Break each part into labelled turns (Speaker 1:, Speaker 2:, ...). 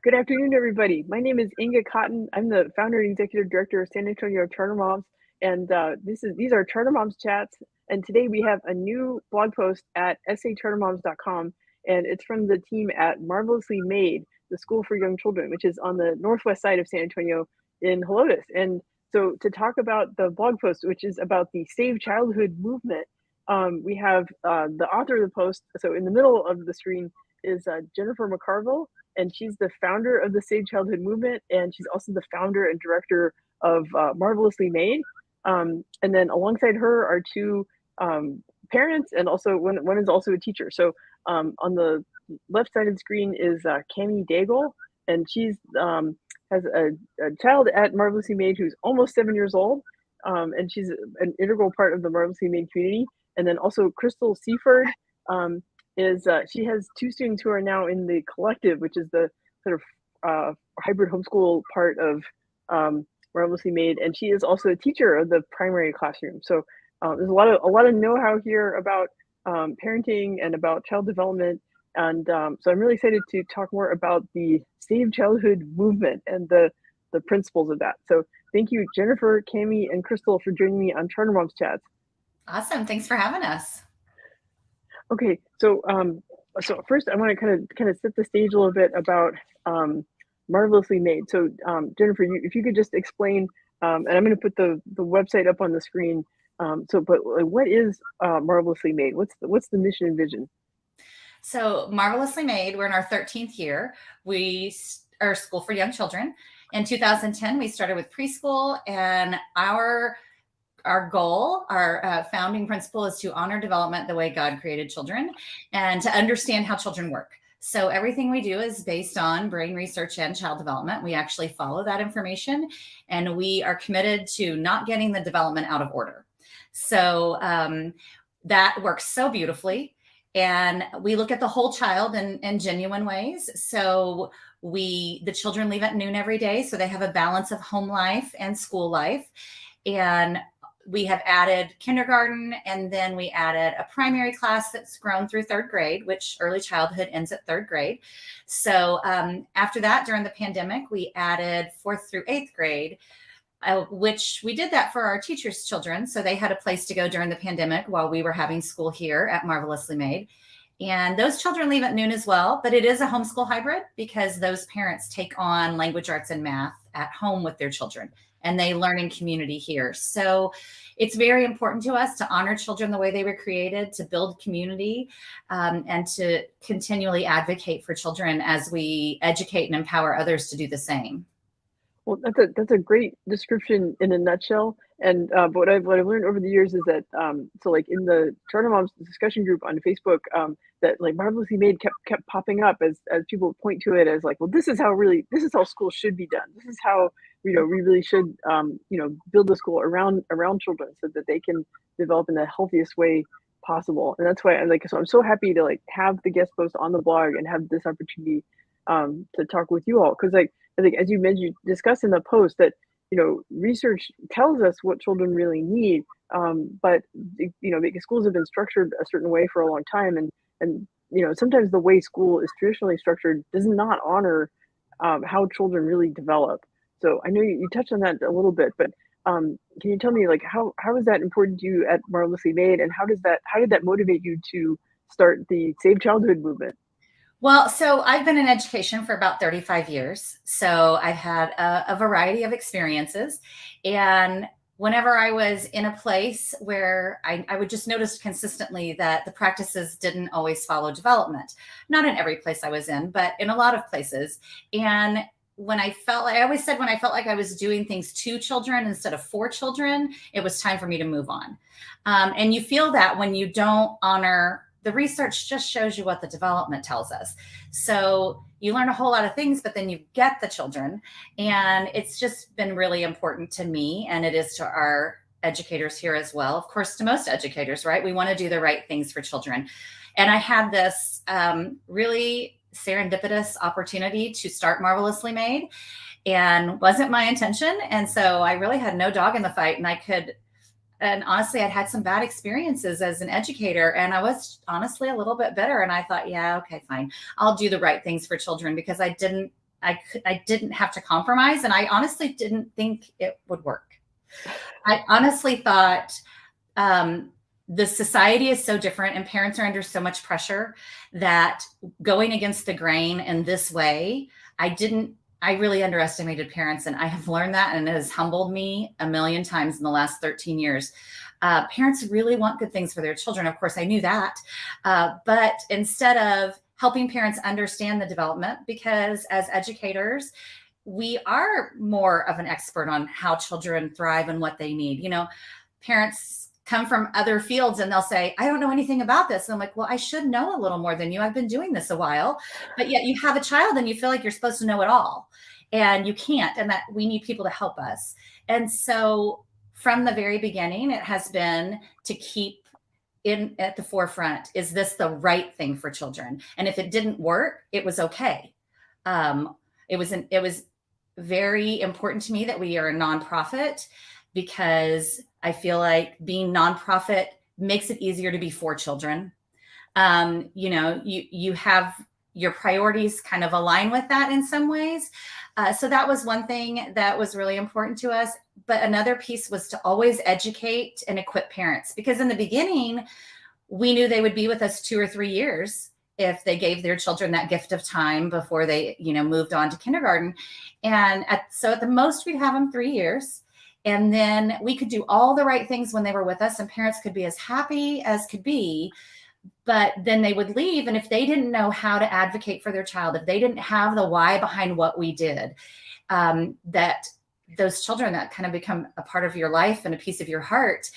Speaker 1: Good afternoon, everybody. My name is Inga Cotton. I'm the founder and executive director of San Antonio Charter Moms, and these are Charter Moms chats. And today we have a new blog post at sachartermoms.com, and it's from the team at Marvelously Made, the school for young children, which is on the northwest side of San Antonio in Helotes. And so to talk about the blog post, which is about the Save Childhood movement, we have the author of the post. So in the middle of the screen is Jennifer McCarville, and she's the founder of the Save Childhood movement, and she's also the founder and director of Marvelously Made. And then alongside her are two parents, and also one is also a teacher. So on the left side of the screen is Cami Daigle, and she's has a child at Marvelously Made who's almost 7 years old, and she's an integral part of the Marvelously Made community. And then also Crystal Seaford, she has two students who are now in the collective, which is the sort of hybrid homeschool part of Marvelously Made, and she is also a teacher of the primary classroom. So there's a lot of know-how here about parenting and about child development, and so I'm really excited to talk more about the Save Childhood movement and the principles of that. So thank you, Jennifer, Cami, and Crystal, for joining me on Charter Moms Chats.
Speaker 2: Awesome. Thanks for having us.
Speaker 1: Okay, so first I want to kind of set the stage a little bit about Marvelously Made. So Jennifer, if you could just explain, and I'm going to put the website up on the screen. But what is Marvelously Made? What's the mission and vision?
Speaker 2: So Marvelously Made, we're in our 13th year. We are a school for young children. In 2010, we started with preschool, and our goal, our founding principle, is to honor development the way God created children and to understand how children work. So everything we do is based on brain research and child development. We actually follow that information, and we are committed to not getting the development out of order. So that works so beautifully. And we look at the whole child in genuine ways. So the children leave at noon every day, so they have a balance of home life and school life. And we have added kindergarten, and then we added a primary class that's grown through third grade, which early childhood ends at third grade. So after that, during the pandemic, we added fourth through eighth grade, which we did that for our teachers' children. So they had a place to go during the pandemic while we were having school here at Marvelously Made. And those children leave at noon as well, but it is a homeschool hybrid because those parents take on language arts and math at home with their children, and they learn in community here. So it's very important to us to honor children the way they were created, to build community, and to continually advocate for children as we educate and empower others to do the same.
Speaker 1: Well, that's a great description in a nutshell. And but what I've learned over the years is that so like in the Charter Moms discussion group on Facebook, that like Marvelously Made kept popping up as people point to it as like, well, this is how school should be done. This is how we really should build the school around children so that they can develop in the healthiest way possible. And that's why I'm so happy to like have the guest post on the blog and have this opportunity to talk with you all, because I think, as you mentioned, you discussed in the post that research tells us what children really need, but because schools have been structured a certain way for a long time, and sometimes the way school is traditionally structured does not honor how children really develop. So I know you touched on that a little bit, but can you tell me like how is that important to you at Marvelously Made, and how did that motivate you to start the Save Childhood movement?
Speaker 2: Well, so I've been in education for about 35 years. So I've had a variety of experiences. And whenever I was in a place where I would just notice consistently that the practices didn't always follow development, not in every place I was in, but in a lot of places. And I always said when I felt like I was doing things to children instead of for children, it was time for me to move on. And you feel that when you don't honor the research, just shows you what the development tells us. So you learn a whole lot of things, but then you get the children. And it's just been really important to me, and it is to our educators here as well. Of course, to most educators, right? We want to do the right things for children. And I had this really serendipitous opportunity to start Marvelously Made, and wasn't my intention. And so I really had no dog in the fight, and honestly, I'd had some bad experiences as an educator, and I was honestly a little bit bitter. And I thought, yeah, okay, fine. I'll do the right things for children, because I didn't I didn't have to compromise, and I honestly didn't think it would work. I honestly thought the society is so different and parents are under so much pressure that going against the grain in this way, I really underestimated parents, and I have learned that, and it has humbled me a million times in the last 13 years. Parents really want good things for their children. Of course, I knew that. But instead of helping parents understand the development, because as educators, we are more of an expert on how children thrive and what they need. Parents come from other fields and they'll say, I don't know anything about this. And I'm like, well, I should know a little more than you. I've been doing this a while, but yet you have a child and you feel like you're supposed to know it all, and you can't, and that we need people to help us. And so from the very beginning, it has been to keep in at the forefront. Is this the right thing for children? And if it didn't work, it was okay. It was very important to me that we are a nonprofit, because I feel like being nonprofit makes it easier to be for children. You have your priorities kind of align with that in some ways. So that was one thing that was really important to us. But another piece was to always educate and equip parents, because in the beginning, we knew they would be with us 2 or 3 years if they gave their children that gift of time before they, moved on to kindergarten. And so at the most, we'd have them 3 years. And then we could do all the right things when they were with us, and parents could be as happy as could be. But then they would leave. And if they didn't know how to advocate for their child, if they didn't have the why behind what we did, that those children that kind of become a part of your life and a piece of your heart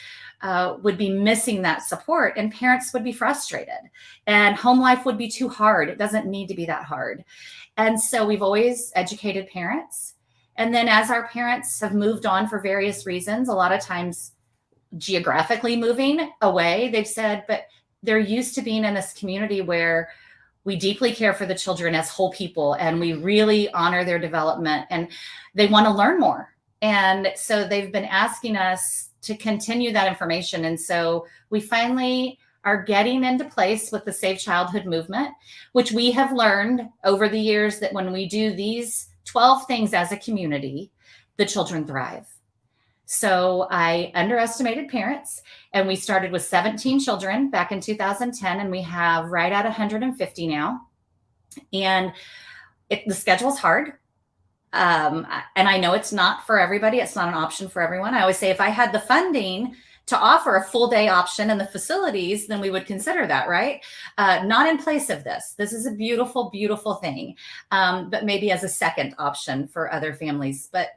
Speaker 2: would be missing that support, and parents would be frustrated, and home life would be too hard. It doesn't need to be that hard. And so we've always educated parents. And then as our parents have moved on for various reasons, a lot of times geographically moving away, they've said, but they're used to being in this community where we deeply care for the children as whole people, and we really honor their development, and they want to learn more. And so they've been asking us to continue that information. And so we finally are getting into place with the Safe Childhood movement, which we have learned over the years that when we do these 12 things as a community, the children thrive. So I underestimated parents, and we started with 17 children back in 2010, and we have right at 150 now. And the schedule's hard. And I know it's not for everybody. It's not an option for everyone. I always say, if I had the funding to offer a full day option and the facilities, then we would consider that, right? Not in place of this. This is a beautiful, beautiful thing, but maybe as a second option for other families. But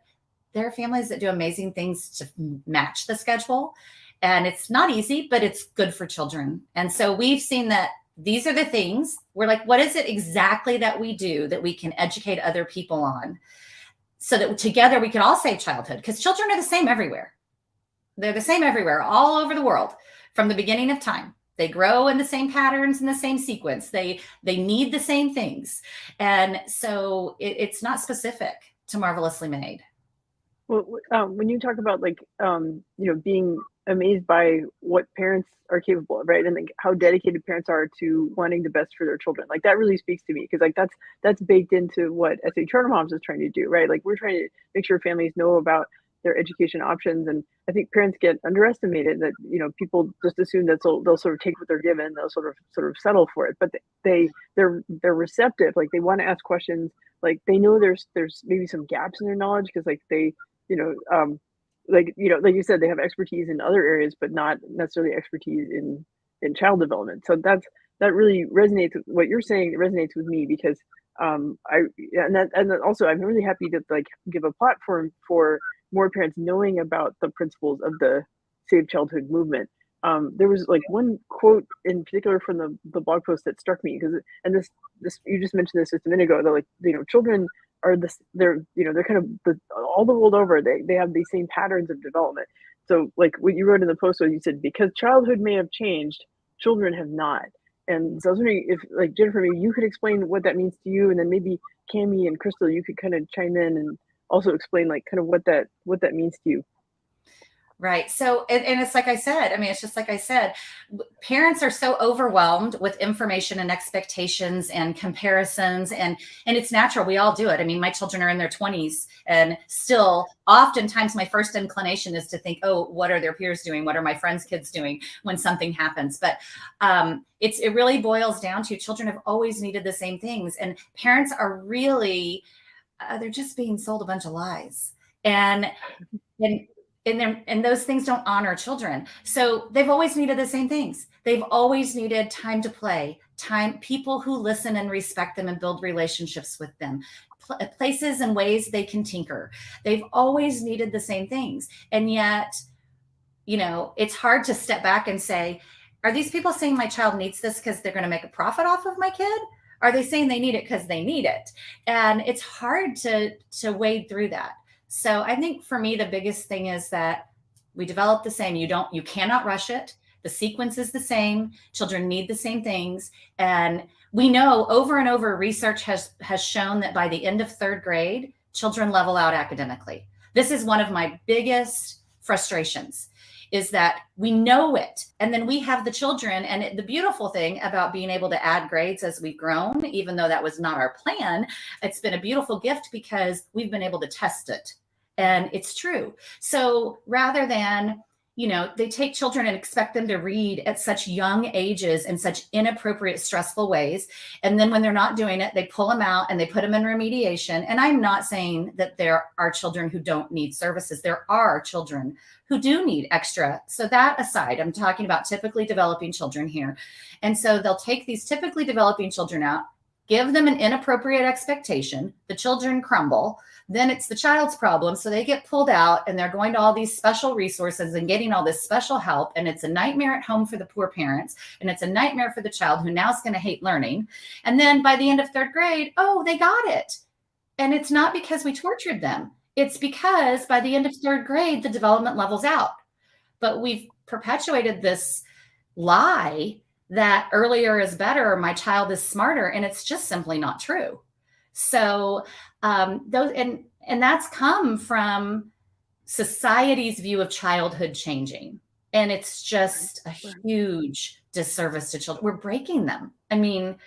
Speaker 2: there are families that do amazing things to match the schedule, and it's not easy, but it's good for children. And so we've seen that these are the things. We're like, what is it exactly that we do that we can educate other people on, so that together we can all save childhood? Because children are the same everywhere. They're the same everywhere, all over the world, from the beginning of time. They grow in the same patterns, in the same sequence. They need the same things. And so it's not specific to Marvelously Made.
Speaker 1: Well, when you talk about being amazed by what parents are capable of, right, and like how dedicated parents are to wanting the best for their children, like that really speaks to me, because like that's baked into what SA Charter Moms is trying to do, right? Like we're trying to make sure families know about their education options, and I think parents get underestimated. That people just assume that they'll sort of take what they're given, they'll sort of settle for it, but they're receptive. Like they want to ask questions. Like they know there's maybe some gaps in their knowledge, because like they like you said, they have expertise in other areas, but not necessarily expertise in child development. So that really resonates with what you're saying. It resonates with me, because and also I'm really happy to like give a platform for more parents knowing about the principles of the Save Childhood movement. There was like one quote in particular from the blog post that struck me, because this you just mentioned this just a minute ago, that like children are they're kind of all the world over, they have these same patterns of development. So like what you wrote in the post was, you said, because childhood may have changed, children have not. And so I was wondering if, like, Jennifer, maybe you could explain what that means to you, and then maybe Cami and Crystal, you could kind of chime in and also explain like kind of what that means to you.
Speaker 2: Right. So, and it's like I said, I mean, it's just like I said, parents are so overwhelmed with information and expectations and comparisons, and it's natural. We all do it. I mean, my children are in their 20s, and still oftentimes my first inclination is to think, oh, what are their peers doing? What are my friends' kids doing when something happens? But it really boils down to children have always needed the same things, and parents are really, they're just being sold a bunch of lies. And and those things don't honor children. So they've always needed the same things. They've always needed time to play, people who listen and respect them and build relationships with them, places and ways they can tinker. They've always needed the same things. And yet, it's hard to step back and say, are these people saying my child needs this because they're going to make a profit off of my kid? Are they saying they need it because they need it? And it's hard to wade through that. So I think for me, the biggest thing is that we develop the same. You cannot rush it. The sequence is the same. Children need the same things. And we know over and over, research has shown that by the end of third grade, children level out academically. This is one of my biggest frustrations, is that we know it. And then we have the children. And the beautiful thing about being able to add grades as we've grown, even though that was not our plan, it's been a beautiful gift because we've been able to test it. And it's true. So rather than, they take children and expect them to read at such young ages in such inappropriate, stressful ways. And then when they're not doing it, they pull them out and they put them in remediation. And I'm not saying that there are children who don't need services. There are children who do need extra. So that aside, I'm talking about typically developing children here. And so they'll take these typically developing children out, give them an inappropriate expectation. The children crumble. Then it's the child's problem. So they get pulled out and they're going to all these special resources and getting all this special help. And it's a nightmare at home for the poor parents. And it's a nightmare for the child who now is going to hate learning. And then by the end of third grade, oh, they got it. And it's not because we tortured them. It's because by the end of third grade, the development levels out. But we've perpetuated this lie that earlier is better, my child is smarter, and it's just simply not true. So and that's come from society's view of childhood changing, and it's just a huge disservice to children. We're breaking them. I mean,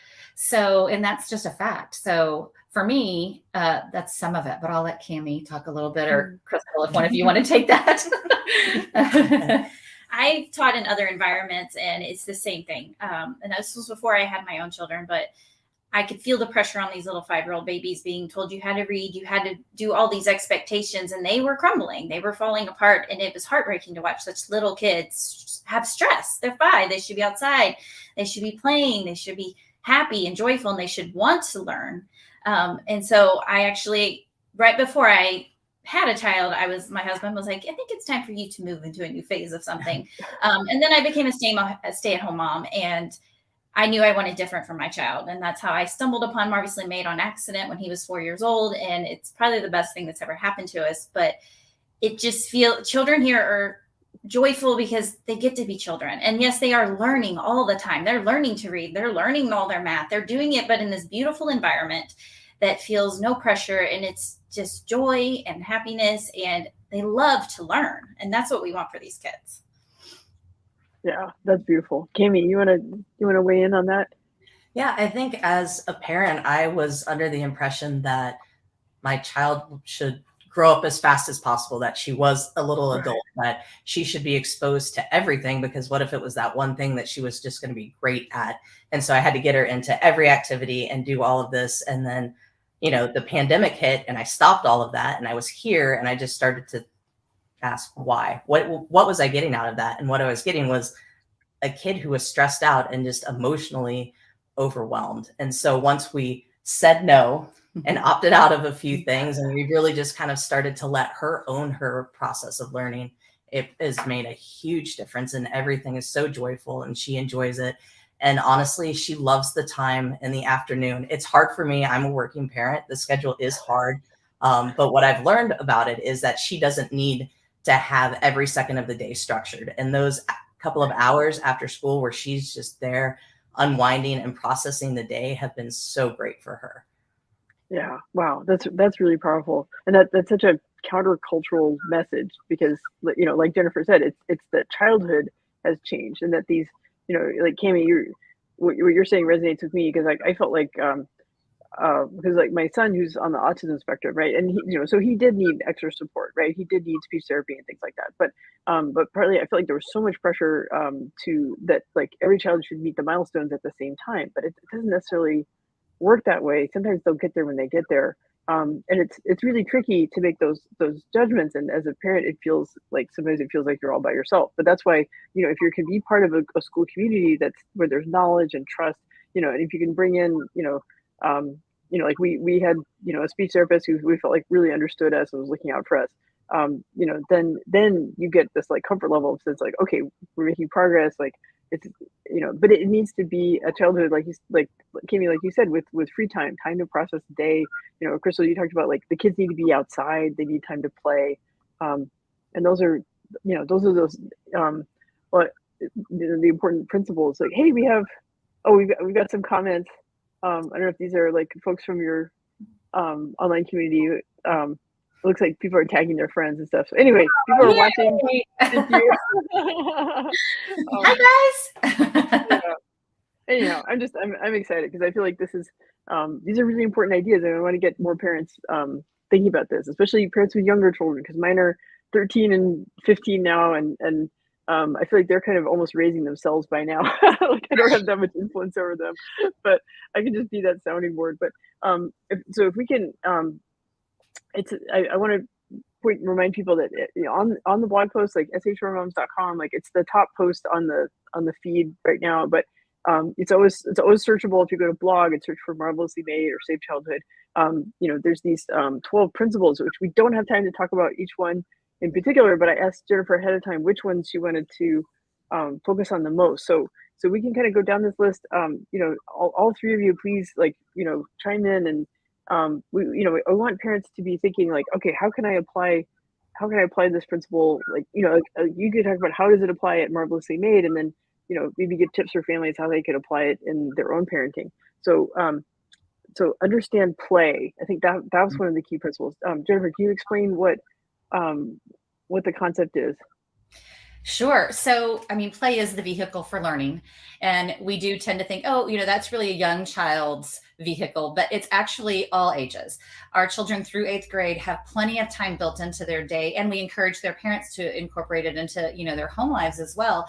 Speaker 2: and that's just a fact. So for me, that's some of it. But I'll let Cammie talk a little bit, or Crystal, if one of you want to take that.
Speaker 3: I've taught in other environments, and it's the same thing. And this was before I had my own children, but I could feel the pressure on these little 5-year-old babies being told you had to read, you had to do all these expectations, and they were crumbling. They were falling apart. And it was heartbreaking to watch such little kids have stress. They're 5. They should be outside. They should be playing. They should be happy and joyful, and they should want to learn. And so I actually, right before I had a child, my husband was like, I think it's time for you to move into a new phase of something. And then I became a stay-at-home mom, and I knew I wanted different for my child. And that's how I stumbled upon Marvelously Made on accident when he was 4 years old. And it's probably the best thing that's ever happened to us. But it just children here are joyful because they get to be children. And yes, they are learning all the time. They're learning to read. They're learning all their math. They're doing it, but in this beautiful environment that feels no pressure. And it's just joy and happiness. And they love to learn. And that's what we want for these kids.
Speaker 1: Yeah, that's beautiful. Cammie, you wanna weigh in on that?
Speaker 4: Yeah, I think as a parent, I was under the impression that my child should grow up as fast as possible, that she was a little adult, that she should be exposed to everything, because what if it was that one thing that she was just going to be great at? And so I had to get her into every activity and do all of this. And then, the pandemic hit and I stopped all of that, and I was here and I just started to ask why. What was I getting out of that? And what I was getting was a kid who was stressed out and just emotionally overwhelmed. And so once we said no and opted out of a few things, and we really just kind of started to let her own her process of learning, it has made a huge difference, and everything is so joyful and she enjoys it. And honestly, she loves the time in the afternoon. It's hard for me. I'm a working parent. The schedule is hard. But what I've learned about it is that she doesn't need to have every second of the day structured. And those couple of hours after school where she's just there unwinding and processing the day have been so great for her.
Speaker 1: Yeah. Wow. That's really powerful. And that's such a countercultural message because like Jennifer said, it's that childhood has changed and that these, like Cami, what you're saying resonates with me because like I felt like because like my son who's on the autism spectrum, right? And he, so he did need extra support, right? He did need speech therapy and things like that. But partly I feel like there was so much pressure to that like every child should meet the milestones at the same time, but it doesn't necessarily work that way. Sometimes they'll get there when they get there. And it's really tricky to make those judgments. And as a parent, it feels like sometimes it feels like you're all by yourself. But that's why if you can be part of a school community that's where there's knowledge and trust, and if you can bring in like we had a speech therapist who we felt like really understood us and was looking out for us. Then you get this like comfort level of sense like okay, we're making progress. Like it's but it needs to be a childhood like Kimmy, like you said, with free time to process the day. Crystal, you talked about like the kids need to be outside, they need time to play, and those are those what the important principles. Like hey, we've got some comments. I don't know if these are like folks from your online community. It looks like people are tagging their friends and stuff. So anyway, people are watching. Thank you.
Speaker 2: Hi guys.
Speaker 1: Yeah. Anyhow, I'm excited because I feel like this is these are really important ideas, and I want to get more parents thinking about this, especially parents with younger children, because mine are 13 and 15 now, and I feel like they're kind of almost raising themselves by now. Like I don't have that much influence over them, but I can just be that sounding board. But if we can, I want to remind people that on the blog post like shormoms.com, like it's the top post on the feed right now, but it's always searchable. If you go to blog and search for Marvelously Made or Save Childhood, there's these 12 principles, which we don't have time to talk about each one in particular, but I asked Jennifer ahead of time which ones she wanted to focus on the most. So we can kind of go down this list. All three of you, please, chime in, and I want parents to be thinking like, okay, how can I apply this principle? Like, you could talk about how does it apply at Marvelously Made, and then maybe give tips for families how they could apply it in their own parenting. So understand play. I think that was one of the key principles. Jennifer, can you explain what the concept is?
Speaker 2: Sure. So, I mean, play is the vehicle for learning. And we do tend to think, oh, that's really a young child's vehicle, but it's actually all ages. Our children through 8th grade have plenty of time built into their day. And we encourage their parents to incorporate it into, their home lives as well,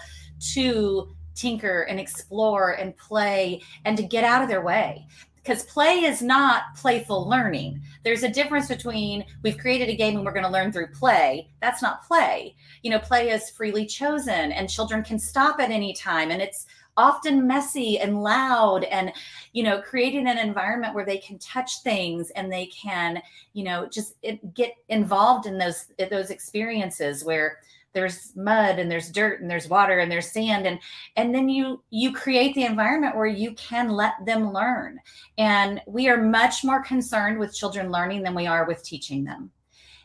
Speaker 2: to tinker and explore and play and to get out of their way. Because play is not playful learning. There's a difference between we've created a game and we're going to learn through play. That's not play. Play is freely chosen and children can stop at any time. And it's often messy and loud and, creating an environment where they can touch things and they can, just get involved in those experiences where there's mud and there's dirt and there's water and there's sand. And then you create the environment where you can let them learn. And we are much more concerned with children learning than we are with teaching them.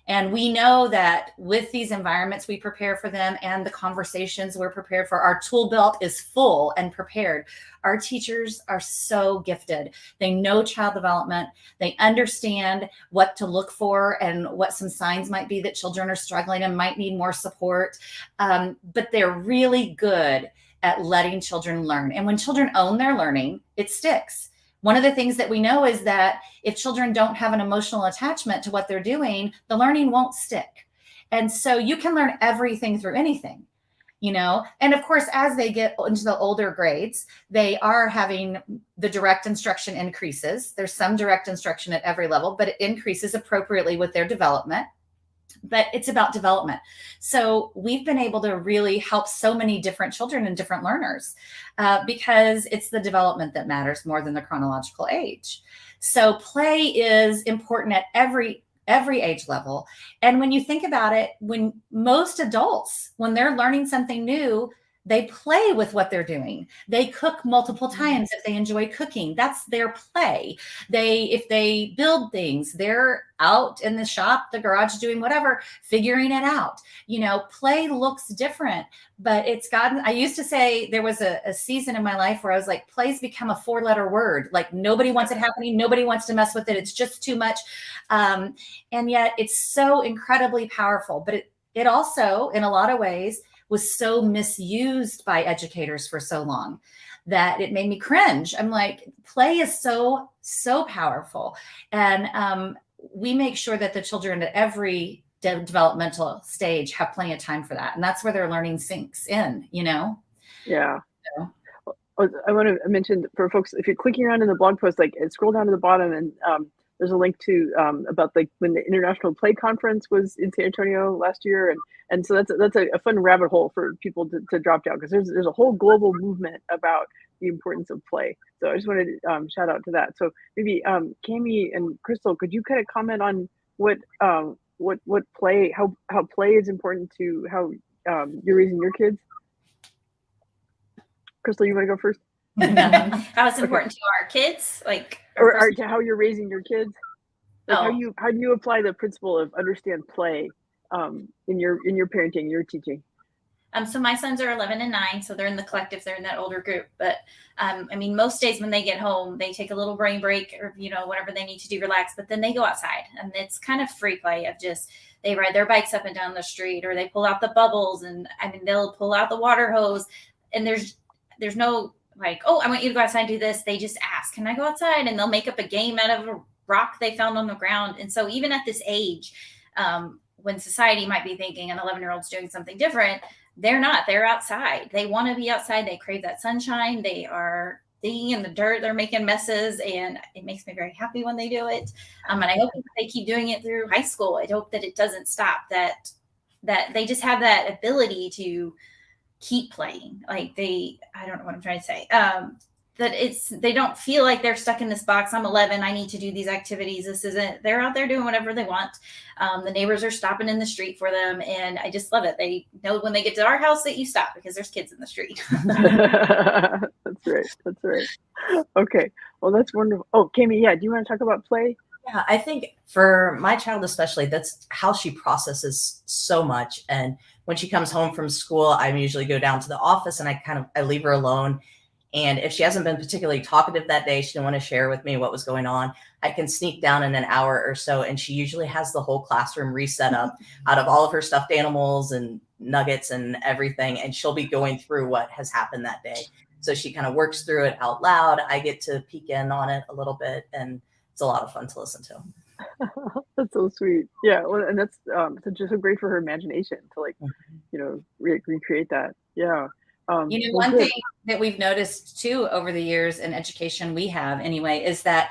Speaker 2: And we know that with these environments, we prepare for them and the conversations we're prepared for. Our tool belt is full and prepared. Our teachers are so gifted. They know child development. They understand what to look for and what some signs might be that children are struggling and might need more support. But they're really good at letting children learn. And when children own their learning, it sticks. One of the things that we know is that if children don't have an emotional attachment to what they're doing, the learning won't stick. And so you can learn everything through anything, and of course, as they get into the older grades, they are having the direct instruction increases. There's some direct instruction at every level, but it increases appropriately with their development. But it's about development. So we've been able to really help so many different children and different learners because it's the development that matters more than the chronological age. So play is important at every age level. And when you think about it, when most adults, when they're learning something new, They play with what they're doing. They cook multiple times if they enjoy cooking. That's their play. If they build things, they're out in the shop, the garage, doing whatever, figuring it out. Play looks different, but I used to say there was a season in my life where I was like, play's become a 4-letter word. Like nobody wants it happening. Nobody wants to mess with it. It's just too much. And yet it's so incredibly powerful, but it also, in a lot of ways, was so misused by educators for so long that it made me cringe. I'm like, play is so, so powerful. And we make sure that the children at every developmental stage have plenty of time for that. And that's where their learning sinks in,
Speaker 1: Yeah.
Speaker 2: So.
Speaker 1: I want to mention for folks, if you're clicking around in the blog post, like scroll down to the bottom and there's a link to about when the International Play Conference was in San Antonio last year, and so that's a fun rabbit hole for people to drop down, because there's a whole global movement about the importance of play. So I just wanted to shout out to that. So maybe Cami and Crystal, could you kind of comment on what play, how play is important to how you're raising your kids? Crystal, you want to go first?
Speaker 3: How it's important to our kids,
Speaker 1: or to how you're raising your kids. Like
Speaker 3: Oh.
Speaker 1: how do you apply the principle of understand play in your parenting, your teaching?
Speaker 3: So my sons are 11 and 9, so they're in the collective, they're in that older group. But most days when they get home, they take a little brain break or, whatever they need to do, relax, but then they go outside and it's kind of free play of just, they ride their bikes up and down the street, or they pull out the bubbles, and they'll pull out the water hose, and there's no like, oh, I want you to go outside and do this. They just ask, can I go outside? And they'll make up a game out of a rock they found on the ground. And so even at this age, when society might be thinking an 11-year-old's doing something different, they're not. They're outside. They want to be outside. They crave that sunshine. They are digging in the dirt. They're making messes, and it makes me very happy when they do it. And I hope that they keep doing it through high school. I hope that it doesn't stop, that they just have that ability to keep playing. I don't know what I'm trying to say. That they don't feel like they're stuck in this box. I'm 11. I need to do these activities. This isn't, they're out there doing whatever they want. The neighbors are stopping in the street for them. And I just love it. They know when they get to our house that you stop because there's kids in the street.
Speaker 1: That's right. Okay. Well, that's wonderful. Oh, Cami, yeah. Do you want to talk about play?
Speaker 4: Yeah, I think for my child especially, that's how she processes so much. And when she comes home from school, I usually go down to the office and I leave her alone. And if she hasn't been particularly talkative that day, she didn't want to share with me what was going on, I can sneak down in an hour or so, and she usually has the whole classroom reset up out of all of her stuffed animals and nuggets and everything. And she'll be going through what has happened that day. So she kind of works through it out loud. I get to peek in on it a little bit, and it's a lot of fun to listen to.
Speaker 1: That's so sweet. Yeah. Well, and that's just so great for her imagination to recreate that. Yeah.
Speaker 2: One thing that we've noticed too over the years in education we have anyway, is that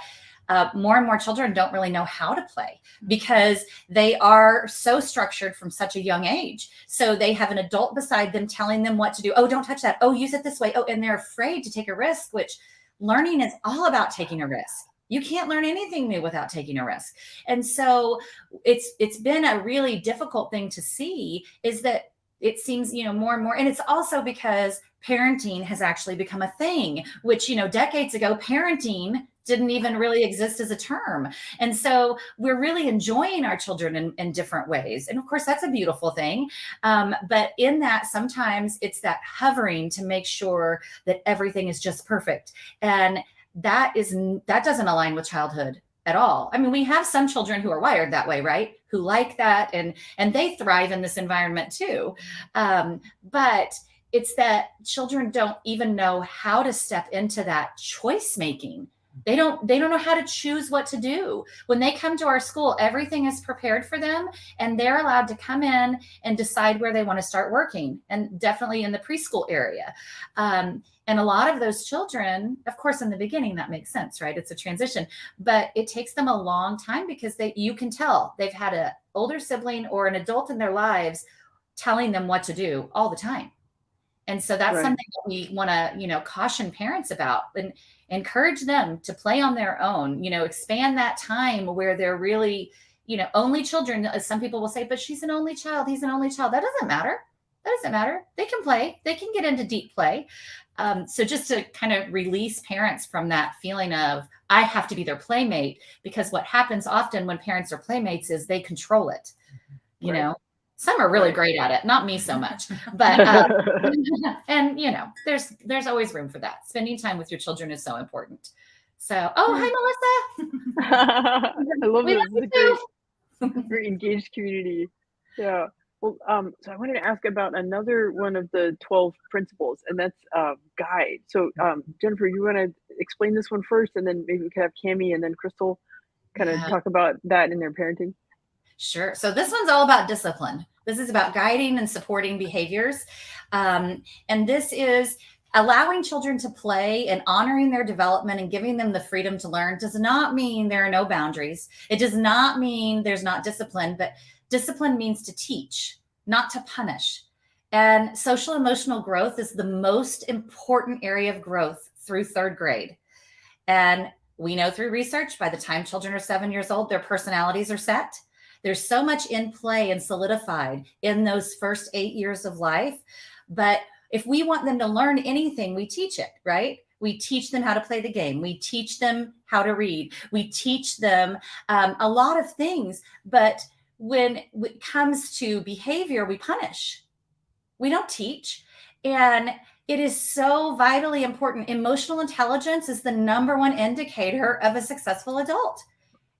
Speaker 2: more and more children don't really know how to play because they are so structured from such a young age. So they have an adult beside them telling them what to do. Oh, don't touch that. Oh, use it this way. Oh, and they're afraid to take a risk, which learning is all about taking a risk. You can't learn anything new without taking a risk. And so it's been a really difficult thing to see, is that it seems, more and more, and it's also because parenting has actually become a thing, which, decades ago, parenting didn't even really exist as a term. And so we're really enjoying our children in different ways. And of course, that's a beautiful thing. But in that, sometimes it's that hovering to make sure that everything is just perfect. And that doesn't align with childhood at all. I mean, we have some children who are wired that way, right? Who like that, and they thrive in this environment too. But it's that children don't even know how to step into that choice making. They don't know how to choose what to do. When they come to our school, everything is prepared for them, and they're allowed to come in and decide where they want to start working, and definitely in the preschool area. And a lot of those children, of course, in the beginning, that makes sense, right? It's a transition, but it takes them a long time because you can tell they've had an older sibling or an adult in their lives telling them what to do all the time. And so that's something that we want to, caution parents about and encourage them to play on their own, expand that time where they're really, only children. Some people will say, but she's an only child. He's an only child. That doesn't matter. That doesn't matter. They can play. They can get into deep play. So just to kind of release parents from that feeling of, I have to be their playmate, because what happens often when parents are playmates is they control it. You know, some are really great at it. Not me so much, but, and you know, there's always room for that. Spending time with your children is so important. So, oh, hi, Melissa.
Speaker 1: I love this. It's a great engaged community. Yeah. Well, so I wanted to ask about another one of the 12 principles, and that's guide. So, Jennifer, you want to explain this one first, and then maybe we could have Cammie and then Crystal kind of talk about that in their parenting.
Speaker 2: Sure. So this one's all about discipline. This is about guiding and supporting behaviors. And this is allowing children to play and honoring their development and giving them the freedom to learn. Does not mean there are no boundaries. It does not mean there's not discipline, but discipline means to teach, not to punish. And social emotional growth is the most important area of growth through third grade. And we know through research, by the time children are 7 years old, their personalities are set. There's so much in play and solidified in those first 8 years of life. But if we want them to learn anything, we teach it, right? We teach them how to play the game. We teach them how to read. We teach them a lot of things. But when it comes to behavior, we punish. We don't teach. And it is so vitally important. Emotional intelligence is the #1 indicator of a successful adult.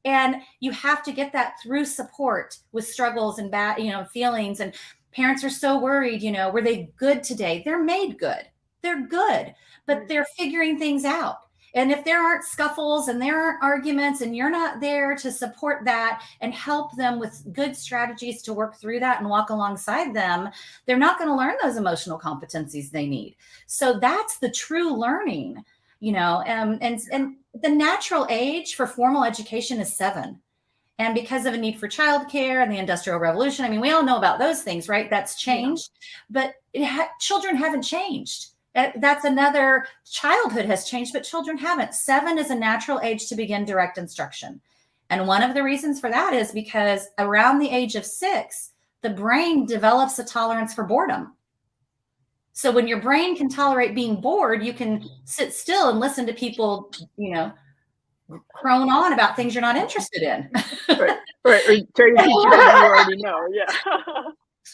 Speaker 2: And you have to get that through support with struggles and bad, feelings. And parents are so worried, were they good today? They're made good. They're good, but they're figuring things out. And if there aren't scuffles and there aren't arguments and you're not there to support that and help them with good strategies to work through that and walk alongside them, they're not going to learn those emotional competencies they need. So that's the true learning, and the natural age for formal education is 7. And because of a need for childcare and the Industrial Revolution, I mean, we all know about those things, right? That's changed, but children haven't changed. That's another, childhood has changed, but children haven't. 7 is a natural age to begin direct instruction. And one of the reasons for that is because around the age of 6, the brain develops a tolerance for boredom. So when your brain can tolerate being bored, you can sit still and listen to people, crone on about things you're not interested in.
Speaker 1: Right. Or try to teach you what you already know. Yeah.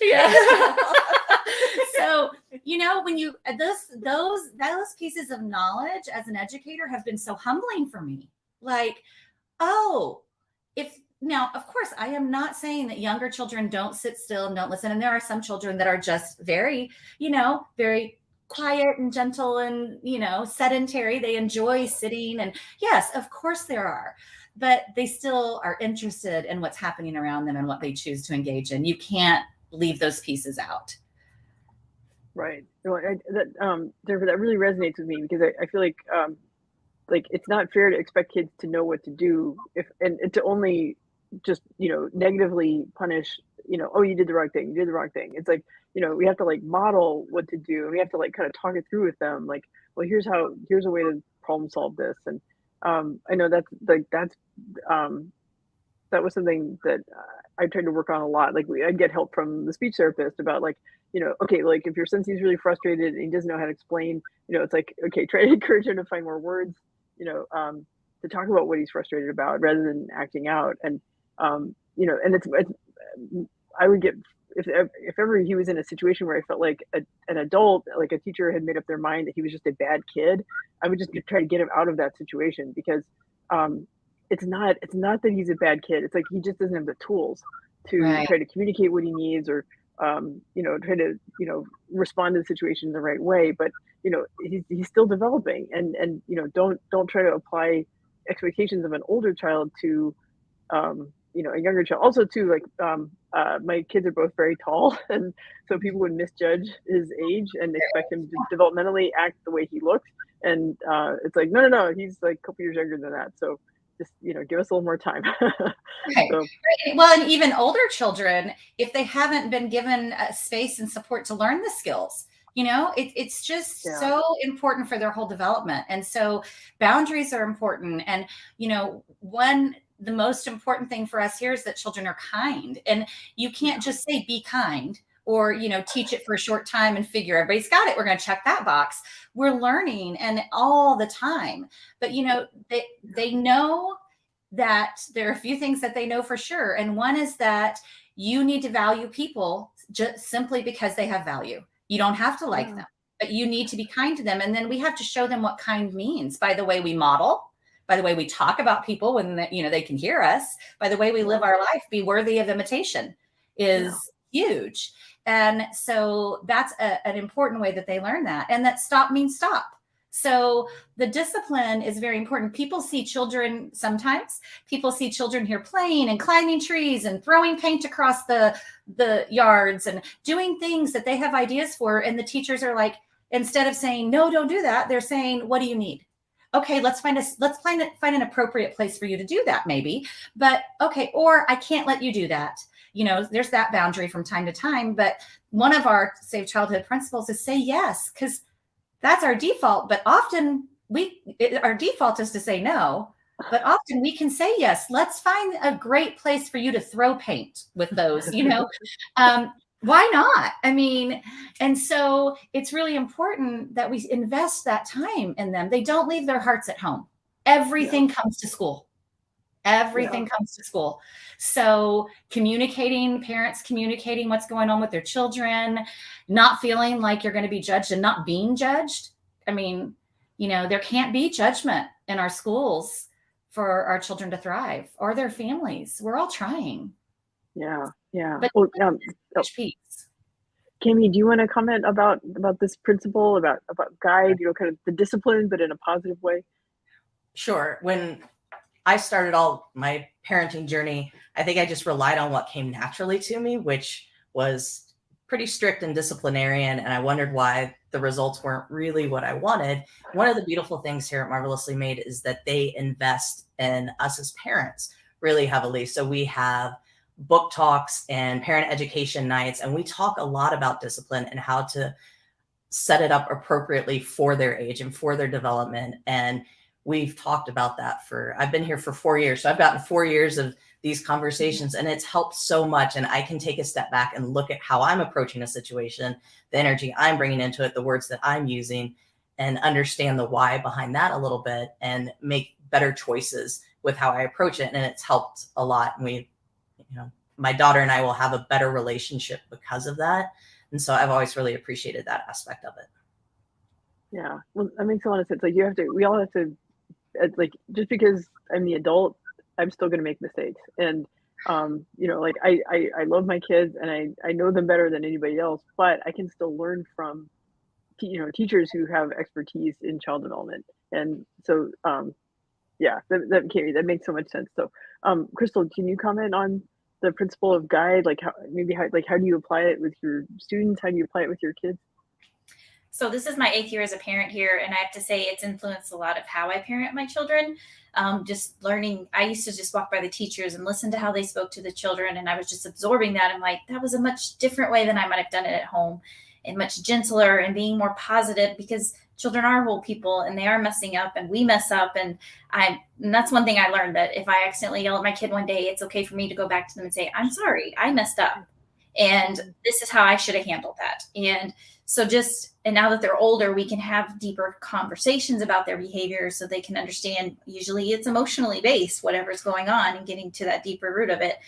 Speaker 2: Yeah. So, when you, those pieces of knowledge as an educator have been so humbling for me. Like, now, of course, I am not saying that younger children don't sit still and don't listen. And there are some children that are just very, very quiet and gentle and, sedentary. They enjoy sitting. And yes, of course there are, but they still are interested in what's happening around them and what they choose to engage in. You can't leave those pieces out.
Speaker 1: Right. That really resonates with me, because I feel like it's not fair to expect kids to know what to do and to only just, negatively punish, oh, you did the wrong thing. You did the wrong thing. It's like, we have to model what to do. And we have to kind of talk it through with them. Like, well, here's a way to problem solve this. And I know that was something that I tried to work on a lot. Like I'd get help from the speech therapist about okay, if your son seems really frustrated and he doesn't know how to explain, it's like, okay, try to encourage him to find more words, to talk about what he's frustrated about rather than acting out. And, and I would get, if ever he was in a situation where I felt like an adult, like a teacher had made up their mind that he was just a bad kid, I would just try to get him out of that situation, because it's not that he's a bad kid. It's like he just doesn't have the tools to try to communicate what he needs, or try to respond to the situation in the right way. But he's still developing, and don't try to apply expectations of an older child to a younger child. Also too, my kids are both very tall, and so people would misjudge his age and expect him to developmentally act the way he looks. And it's like, no, he's like a couple years younger than that. So just, give us a little more time.
Speaker 2: Right. So. Well, and even older children, if they haven't been given space and support to learn the skills, it's just so important for their whole development. And so boundaries are important. And, the most important thing for us here is that children are kind, and you can't just say be kind or, teach it for a short time and figure everybody's got it. We're going to check that box. We're learning and all the time. But, they know that there are a few things that they know for sure. And one is that you need to value people just simply because they have value. You don't have to like them, but you need to be kind to them. And then we have to show them what kind means by the way we model, by the way we talk about people when they can hear us, by the way we live our life. Be worthy of imitation is huge. And so that's an important way that they learn that. And that stop means stop. So the discipline is very important. People see children here playing and climbing trees and throwing paint across the yards and doing things that they have ideas for. And the teachers are like, instead of saying, no, don't do that, they're saying, what do you need? Okay, let's find an appropriate place for you to do that, maybe. But okay, or I can't let you do that. There's that boundary from time to time. But one of our Safe Childhood principles is say yes, because that's our default. But often our default is to say no. But often we can say yes. Let's find a great place for you to throw paint with those. Why not? I mean, and so it's really important that we invest that time in them. They don't leave their hearts at home. Everything comes to school. Everything comes to school. So parents communicating what's going on with their children, not feeling like you're going to be judged and not being judged. I mean, there can't be judgment in our schools for our children to thrive or their families. We're all trying.
Speaker 1: Yeah. Yeah.
Speaker 2: But piece.
Speaker 1: Cami, do you want to comment about this principle, about guide, kind of the discipline, but in a positive way?
Speaker 4: Sure. When I started all my parenting journey, I think I just relied on what came naturally to me, which was pretty strict and disciplinarian. And I wondered why the results weren't really what I wanted. One of the beautiful things here at Marvelously Made is that they invest in us as parents really heavily. So we have book talks and parent education nights, and we talk a lot about discipline and how to set it up appropriately for their age and for their development. And we've talked about that I've been here for 4 years. So I've gotten 4 years of these conversations, and it's helped so much. And I can take a step back and look at how I'm approaching a situation, the energy I'm bringing into it, the words that I'm using, and understand the why behind that a little bit and make better choices with how I approach it. And it's helped a lot. And my daughter and I will have a better relationship because of that. And so I've always really appreciated that aspect of it.
Speaker 1: Yeah. Well, that makes a lot of sense. Like we all have to, just because I'm the adult, I'm still going to make mistakes. And, I love my kids and I know them better than anybody else, but I can still learn from, teachers who have expertise in child development. And so, that makes so much sense. So, Crystal, can you comment on the principle of guide? How do you apply it with your students? How do you apply it with your kids?
Speaker 3: So this is my 8th year as a parent here, and I have to say it's influenced a lot of how I parent my children. Just learning, I used to just walk by the teachers and listen to how they spoke to the children, and I was just absorbing that. I'm like, that was a much different way than I might have done it at home, and much gentler and being more positive, because children are whole people and they are messing up and we mess up. And that's one thing I learned, that if I accidentally yell at my kid one day, it's okay for me to go back to them and say, I'm sorry, I messed up. And this is how I should have handled that. And so and now that they're older, we can have deeper conversations about their behavior so they can understand. Usually it's emotionally based, whatever's going on, and getting to that deeper root of it.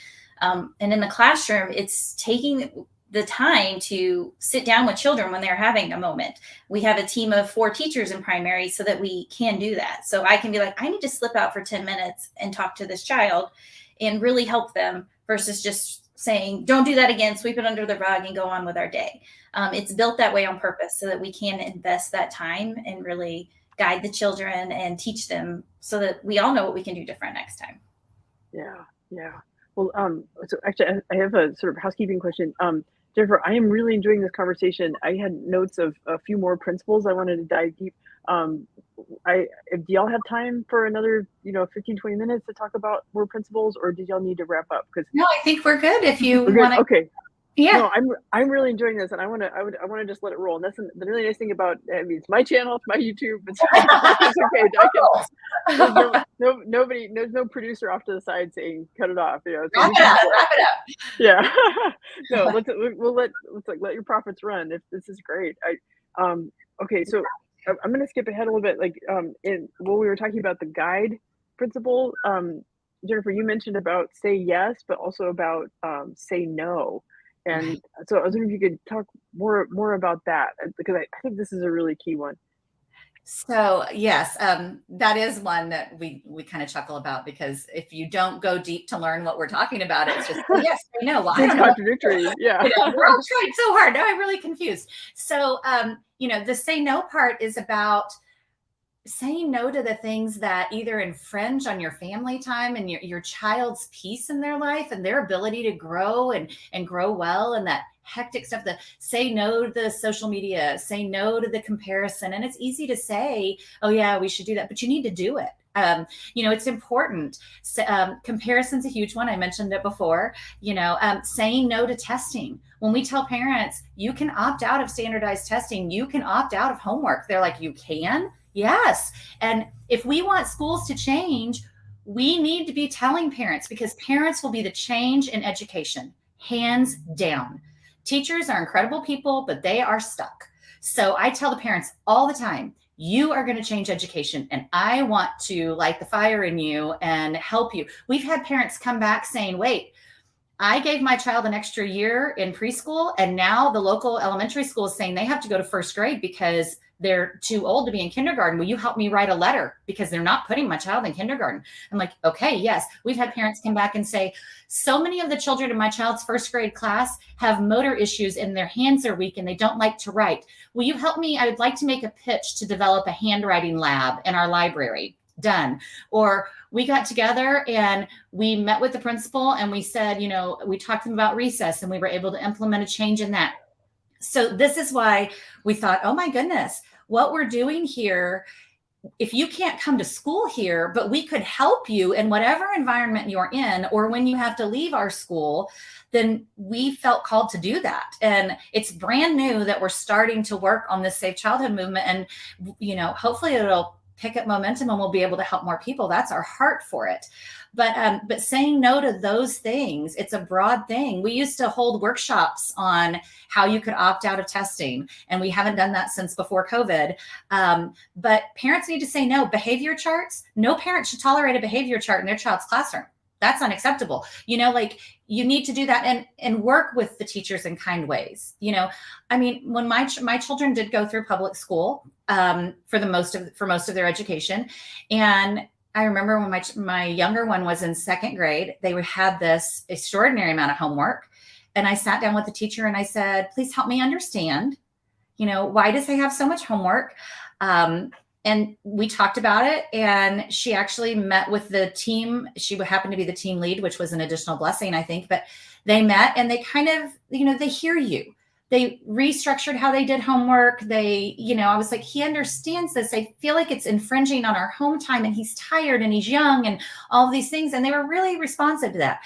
Speaker 3: And in the classroom, it's taking the time to sit down with children when they're having a moment. We have a team of 4 teachers in primary so that we can do that. So I can be like, I need to slip out for 10 minutes and talk to this child and really help them, versus just saying, don't do that again, sweep it under the rug and go on with our day. It's built that way on purpose so that we can invest that time and really guide the children and teach them so that we all know what we can do different next time.
Speaker 1: Yeah. Yeah. Well, so actually I have a sort of housekeeping question. Jennifer, I am really enjoying this conversation. I had notes of a few more principles I wanted to dive deep. Do y'all have time for another, 15, 20 minutes to talk about more principles, or did y'all need to wrap up?
Speaker 2: No, I think we're good. If you want to.
Speaker 1: Okay.
Speaker 2: Yeah.
Speaker 1: No, I'm really enjoying this, and I want to just let it roll. And that's the really nice thing about, I mean, it's my channel, it's my YouTube. It's okay. There's no producer off to the side saying cut it off. You know, so
Speaker 2: Wrap
Speaker 1: we
Speaker 2: it
Speaker 1: can
Speaker 2: up.
Speaker 1: just
Speaker 2: Wrap it up.
Speaker 1: yeah. No, let's like let your profits run. If this is great, okay. So I'm gonna skip ahead a little bit. Like in when we were talking about the guide principle, Jennifer, you mentioned about say yes, but also about say no. And
Speaker 2: Right.
Speaker 1: so I was wondering if you could talk more about that, because I think this is a really key one.
Speaker 2: So yes, that is one that we kind of chuckle about, because if you don't go deep to learn what we're talking about, it's just oh, yes, I know. Well, I
Speaker 1: Seems
Speaker 2: don't know.
Speaker 1: contradictory. Yeah.
Speaker 2: We're all trying so hard. Now I'm really confused. So the say no part is about saying no to the things that either infringe on your family time and your child's peace in their life and their ability to grow and grow well, and that hectic stuff. The say no to the social media, say no to the comparison. And it's easy to say, oh yeah, we should do that, but you need to do it. It's important. So, comparison's a huge one. I mentioned it before. Saying no to testing. When we tell parents, you can opt out of standardized testing, you can opt out of homework, they're like, you can? Yes. And if we want schools to change, we need to be telling parents, because parents will be the change in education, hands down. Teachers are incredible people, but they are stuck. So I tell the parents all the time, you are going to change education, and I want to light the fire in you and help you. We've had parents come back saying, wait, I gave my child an extra year in preschool, and now the local elementary school is saying they have to go to first grade because they're too old to be in kindergarten. Will you help me write a letter, because they're not putting my child in kindergarten? I'm like, okay, yes. We've had parents come back and say, so many of the children in my child's first grade class have motor issues and their hands are weak and they don't like to write. Will you help me? I would like to make a pitch to develop a handwriting lab in our library. Done. Or we got together and we met with the principal and we said, we talked to them about recess, and we were able to implement a change in that. So this is why we thought, oh my goodness, what we're doing here, if you can't come to school here, but we could help you in whatever environment you're in, or when you have to leave our school, then we felt called to do that. And it's brand new that we're starting to work on this Safe Childhood movement. And, hopefully it'll pick up momentum and we'll be able to help more people. That's our heart for it. But saying no to those things, it's a broad thing. We used to hold workshops on how you could opt out of testing, and we haven't done that since before COVID. But parents need to say no. Behavior charts, no parent should tolerate a behavior chart in their child's classroom. That's unacceptable. You need to do that and work with the teachers in kind ways. When my children did go through public school for most of their education, and I remember when my younger one was in second grade, they had this extraordinary amount of homework, and I sat down with the teacher and I said, "Please help me understand. Why does they have so much homework?" And we talked about it, and she actually met with the team. She happened to be the team lead, which was an additional blessing, I think. But they met and they kind of, they hear you. They restructured how they did homework. I was like, he understands this. I feel like it's infringing on our home time, and he's tired and he's young and all of these things. And they were really responsive to that.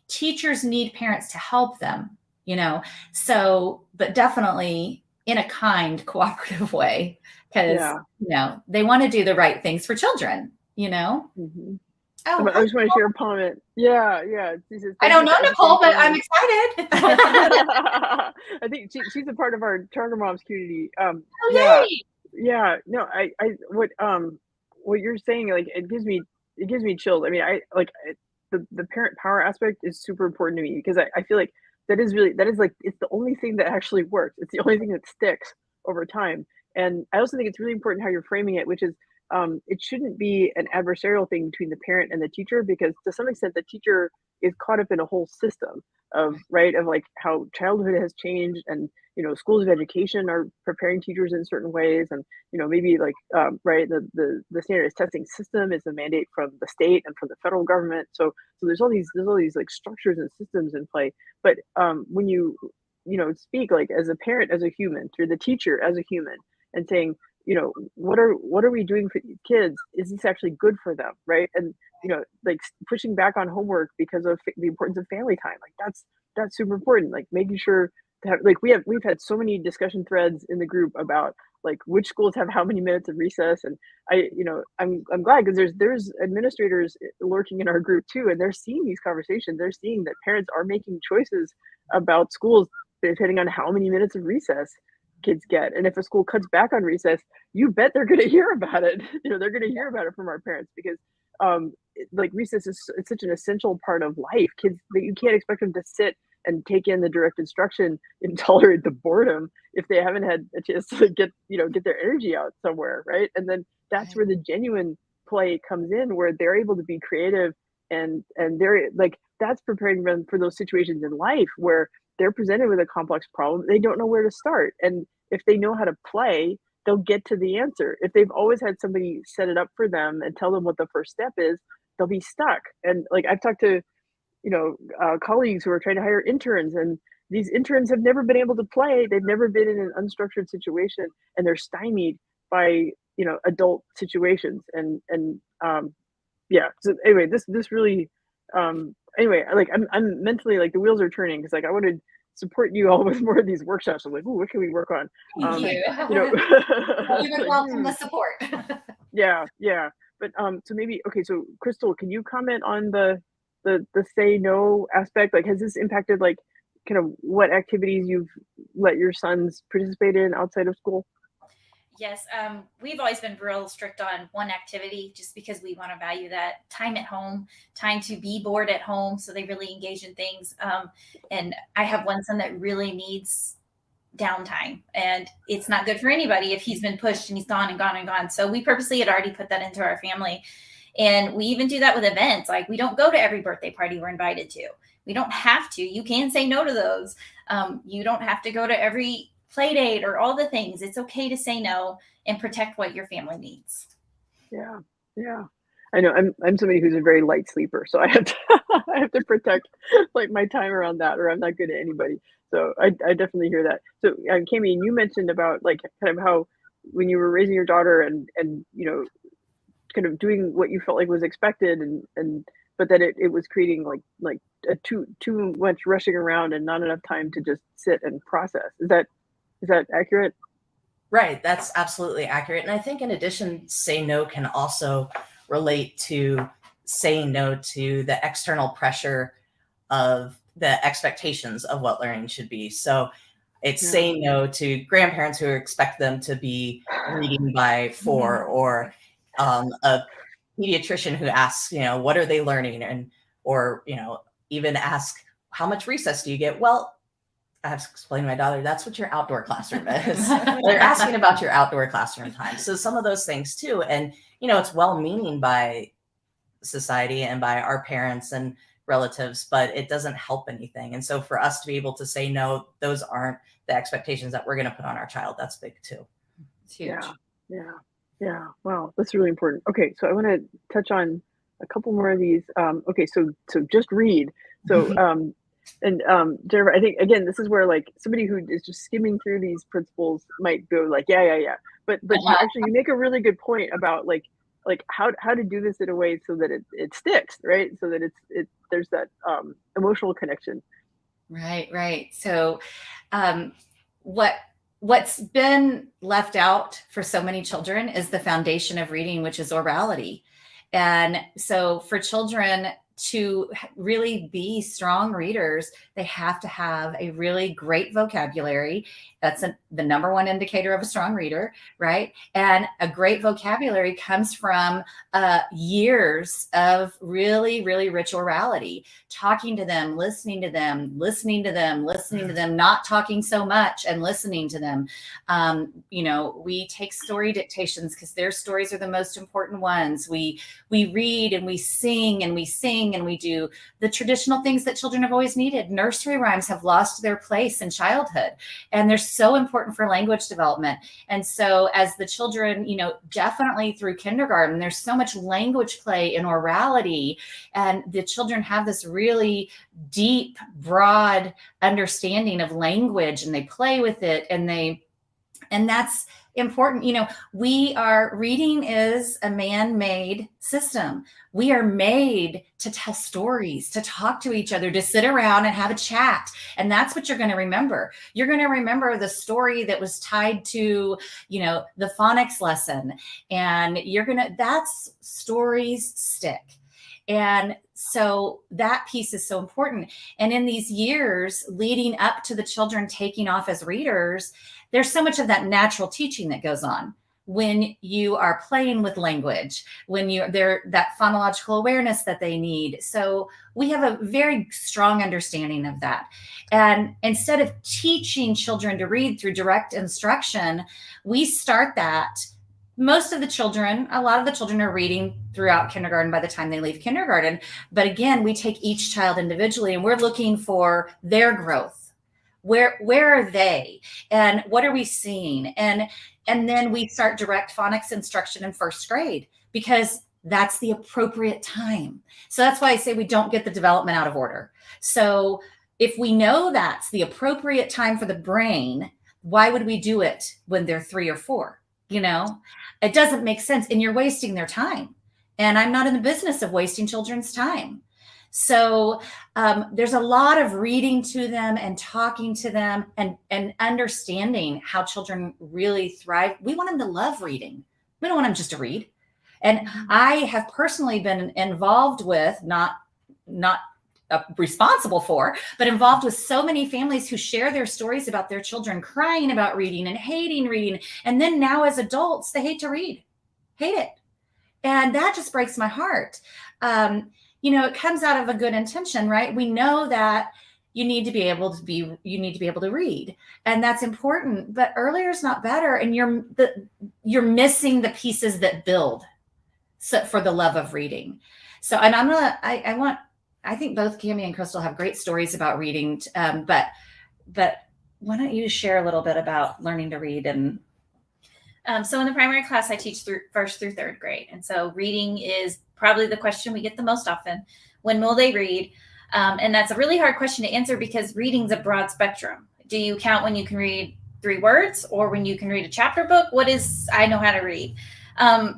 Speaker 2: Teachers need parents to help them, but definitely in a kind, cooperative way, because, they want to do the right things for children,
Speaker 1: Mm-hmm.
Speaker 2: Oh,
Speaker 1: I just want to share a comment. Yeah.
Speaker 2: I don't know Nicole, but I'm excited.
Speaker 1: I think she's a part of our Charter Moms community.
Speaker 2: Yay!
Speaker 1: Yeah. No, I what you're saying, like, it gives me chills. I mean, the parent power aspect is super important to me, because I feel like that is like, it's the only thing that actually works. It's the only thing that sticks over time. And I also think it's really important how you're framing it, which is, it shouldn't be an adversarial thing between the parent and the teacher, because to some extent the teacher is caught up in a whole system of like how childhood has changed, and schools of education are preparing teachers in certain ways, and maybe like the standardized testing system is a mandate from the state and from the federal government. So there's all these like structures and systems in play. But when you speak like as a parent, as a human, through the teacher as a human, and saying, what are we doing for these kids? Is this actually good for them, right? And like pushing back on homework because of the importance of family time, like that's super important. Like making sure to have, like, we've had so many discussion threads in the group about like which schools have how many minutes of recess, and I'm glad because there's administrators lurking in our group too, and they're seeing these conversations. They're seeing that parents are making choices about schools depending on how many minutes of recess kids get. And if a school cuts back on recess, you bet they're going to hear about it. They're going to hear about it from our parents because like recess is it's such an essential part of life. Kids, you can't expect them to sit and take in the direct instruction and tolerate the boredom if they haven't had a chance to get their energy out somewhere, right? And then that's where the genuine play comes in, where they're able to be creative, and they're like, that's preparing them for those situations in life where they're presented with a complex problem, they don't know where to start. And if they know how to play, they'll get to the answer. If they've always had somebody set it up for them and tell them what the first step is, they'll be stuck. And like I've talked to colleagues who are trying to hire interns, and these interns have never been able to play. They've never been in an unstructured situation, and they're stymied by adult situations. And yeah. So anyway, this really anyway, like I'm mentally, like, the wheels are turning because like I want to support you all with more of these workshops. I'm like, ooh, what can we work on?
Speaker 2: Thank you. We would
Speaker 1: like,
Speaker 2: welcome the support.
Speaker 1: yeah. But so maybe, okay, so Crystal, can you comment on the say no aspect? Like, has this impacted like kind of what activities you've let your sons participate in outside of school?
Speaker 3: Yes, we've always been real strict on one activity just because we want to value that time at home, time to be bored at home. So they really engage in things. And I have one son that really needs downtime, and it's not good for anybody if he's been pushed and he's gone and gone and gone. So we purposely had already put that into our family. And we even do that with events. Like, we don't go to every birthday party we're invited to. We don't have to. You can say no to those. You don't have to go to every play date or all the things. It's okay to say no and protect what your family needs.
Speaker 1: Yeah. I know I'm somebody who's a very light sleeper, so I have to I have to protect like my time around that, or I'm not good at anybody. So I definitely hear that. So Cami, you mentioned about like kind of how when you were raising your daughter and kind of doing what you felt like was expected, and but that it was creating like a too much rushing around and not enough time to just sit and process. Is that accurate?
Speaker 4: Right. That's absolutely accurate. And I think in addition, say no can also relate to saying no to the external pressure of the expectations of what learning should be. So it's saying no to grandparents who expect them to be reading by 4, or a pediatrician who asks, what are they learning? Or even ask, how much recess do you get? Well, I have to explain to my daughter, that's what your outdoor classroom is. They're asking about your outdoor classroom time. So some of those things too. And, it's well-meaning by society and by our parents and relatives, but it doesn't help anything. And so for us to be able to say no, those aren't the expectations that we're going to put on our child. That's big too.
Speaker 2: It's huge.
Speaker 1: Yeah. Wow, that's really important. Okay, so I want to touch on a couple more of these. Okay, so just read. So and Jennifer, I think again, this is where like somebody who is just skimming through these principles might go like, yeah. But you make a really good point about like how to do this in a way so that it sticks, right? So that there's that emotional connection.
Speaker 2: Right. So what's been left out for so many children is the foundation of reading, which is orality. And so for children to really be strong readers, they have to have a really great vocabulary. That's the number one indicator of a strong reader, right? And a great vocabulary comes from years of really, really rich orality, talking to them, listening to them, not talking so much and listening to them. We take story dictations because their stories are the most important ones. We read and we sing and we do the traditional things that children have always needed. Nursery rhymes have lost their place in childhood, and they're so important for language development. And so as the children, definitely through kindergarten, there's so much language play in orality, and the children have this really deep, broad understanding of language, and they play with it, and important. Reading is a man-made system. We are made to tell stories, to talk to each other, to sit around and have a chat. And that's what you're going to remember. You're going to remember the story that was tied to, the phonics lesson. And that's stories stick. And so that piece is so important. And in these years leading up to the children taking off as readers, there's so much of that natural teaching that goes on when you are playing with language, when they're that phonological awareness that they need. So we have a very strong understanding of that. And instead of teaching children to read through direct instruction, we start that. A lot of the children are reading throughout kindergarten by the time they leave kindergarten. But again, we take each child individually and we're looking for their growth. Where are they? And what are we seeing? And then we start direct phonics instruction in first grade, because that's the appropriate time. So that's why I say we don't get the development out of order. So if we know that's the appropriate time for the brain, why would we do it when they're 3 or 4? It doesn't make sense, and you're wasting their time. And I'm not in the business of wasting children's time. So there's a lot of reading to them and talking to them and understanding how children really thrive. We want them to love reading. We don't want them just to read. And I have personally been involved with, not responsible for, but involved with so many families who share their stories about their children crying about reading and hating reading. And then now as adults, they hate to read, hate it. And that just breaks my heart. It comes out of a good intention, right? We know that you need to be able to read, and that's important, but earlier is not better. And you're missing the pieces that build for the love of reading. So, and I think both Cami and Crystal have great stories about reading, but why don't you share a little bit about learning to read? And
Speaker 3: so in the primary class, I teach first through third grade. And so reading is probably the question we get the most often. When will they read? And that's a really hard question to answer, because reading's a broad spectrum. Do you count when you can read 3 words, or when you can read a chapter book? I know how to read.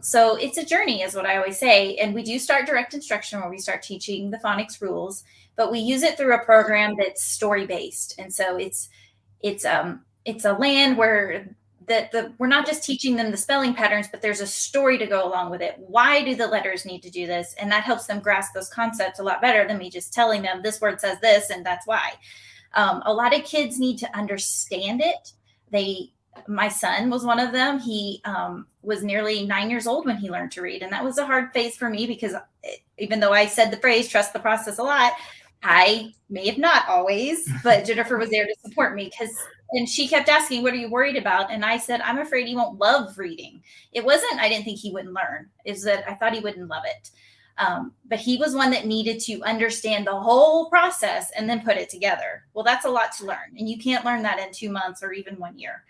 Speaker 3: So it's a journey, is what I always say. And we do start direct instruction, where we start teaching the phonics rules, but we use it through a program that's story based. And so it's a land where we're not just teaching them the spelling patterns, but there's a story to go along with it. Why do the letters need to do this? And that helps them grasp those concepts a lot better than me just telling them this word says this and that's why. A lot of kids need to understand it. My son was one of them. He was nearly 9 years old when he learned to read. And that was a hard phase for me, because even though I said the phrase, trust the process, a lot, I may have not always, but Jennifer was there to support me, and she kept asking, what are you worried about? And I said, I'm afraid he won't love reading. It wasn't, I didn't think he wouldn't learn. It's that I thought he wouldn't love it. But he was one that needed to understand the whole process and then put it together. Well, that's a lot to learn. And you can't learn that in 2 months or even 1 year.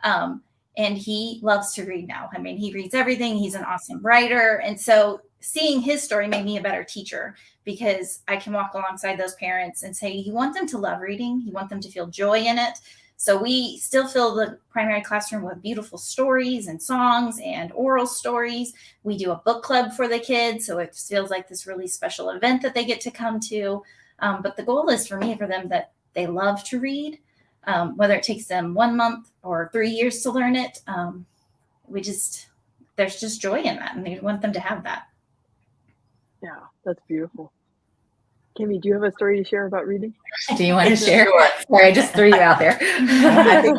Speaker 3: And he loves to read now. I mean, he reads everything. He's an awesome writer. And so seeing his story made me a better teacher, because I can walk alongside those parents and say, you want them to love reading. You want them to feel joy in it. So we still fill the primary classroom with beautiful stories and songs and oral stories. We do a book club for the kids, so it feels like this really special event that they get to come to. But the goal is for them that they love to read, whether it takes them 1 month or 3 years to learn it. There's just joy in that, and we want them to have that.
Speaker 1: Yeah, that's beautiful. Cami, do you have a story to share about reading?
Speaker 2: Do you want to share? Sorry, I just threw you out there.
Speaker 4: I think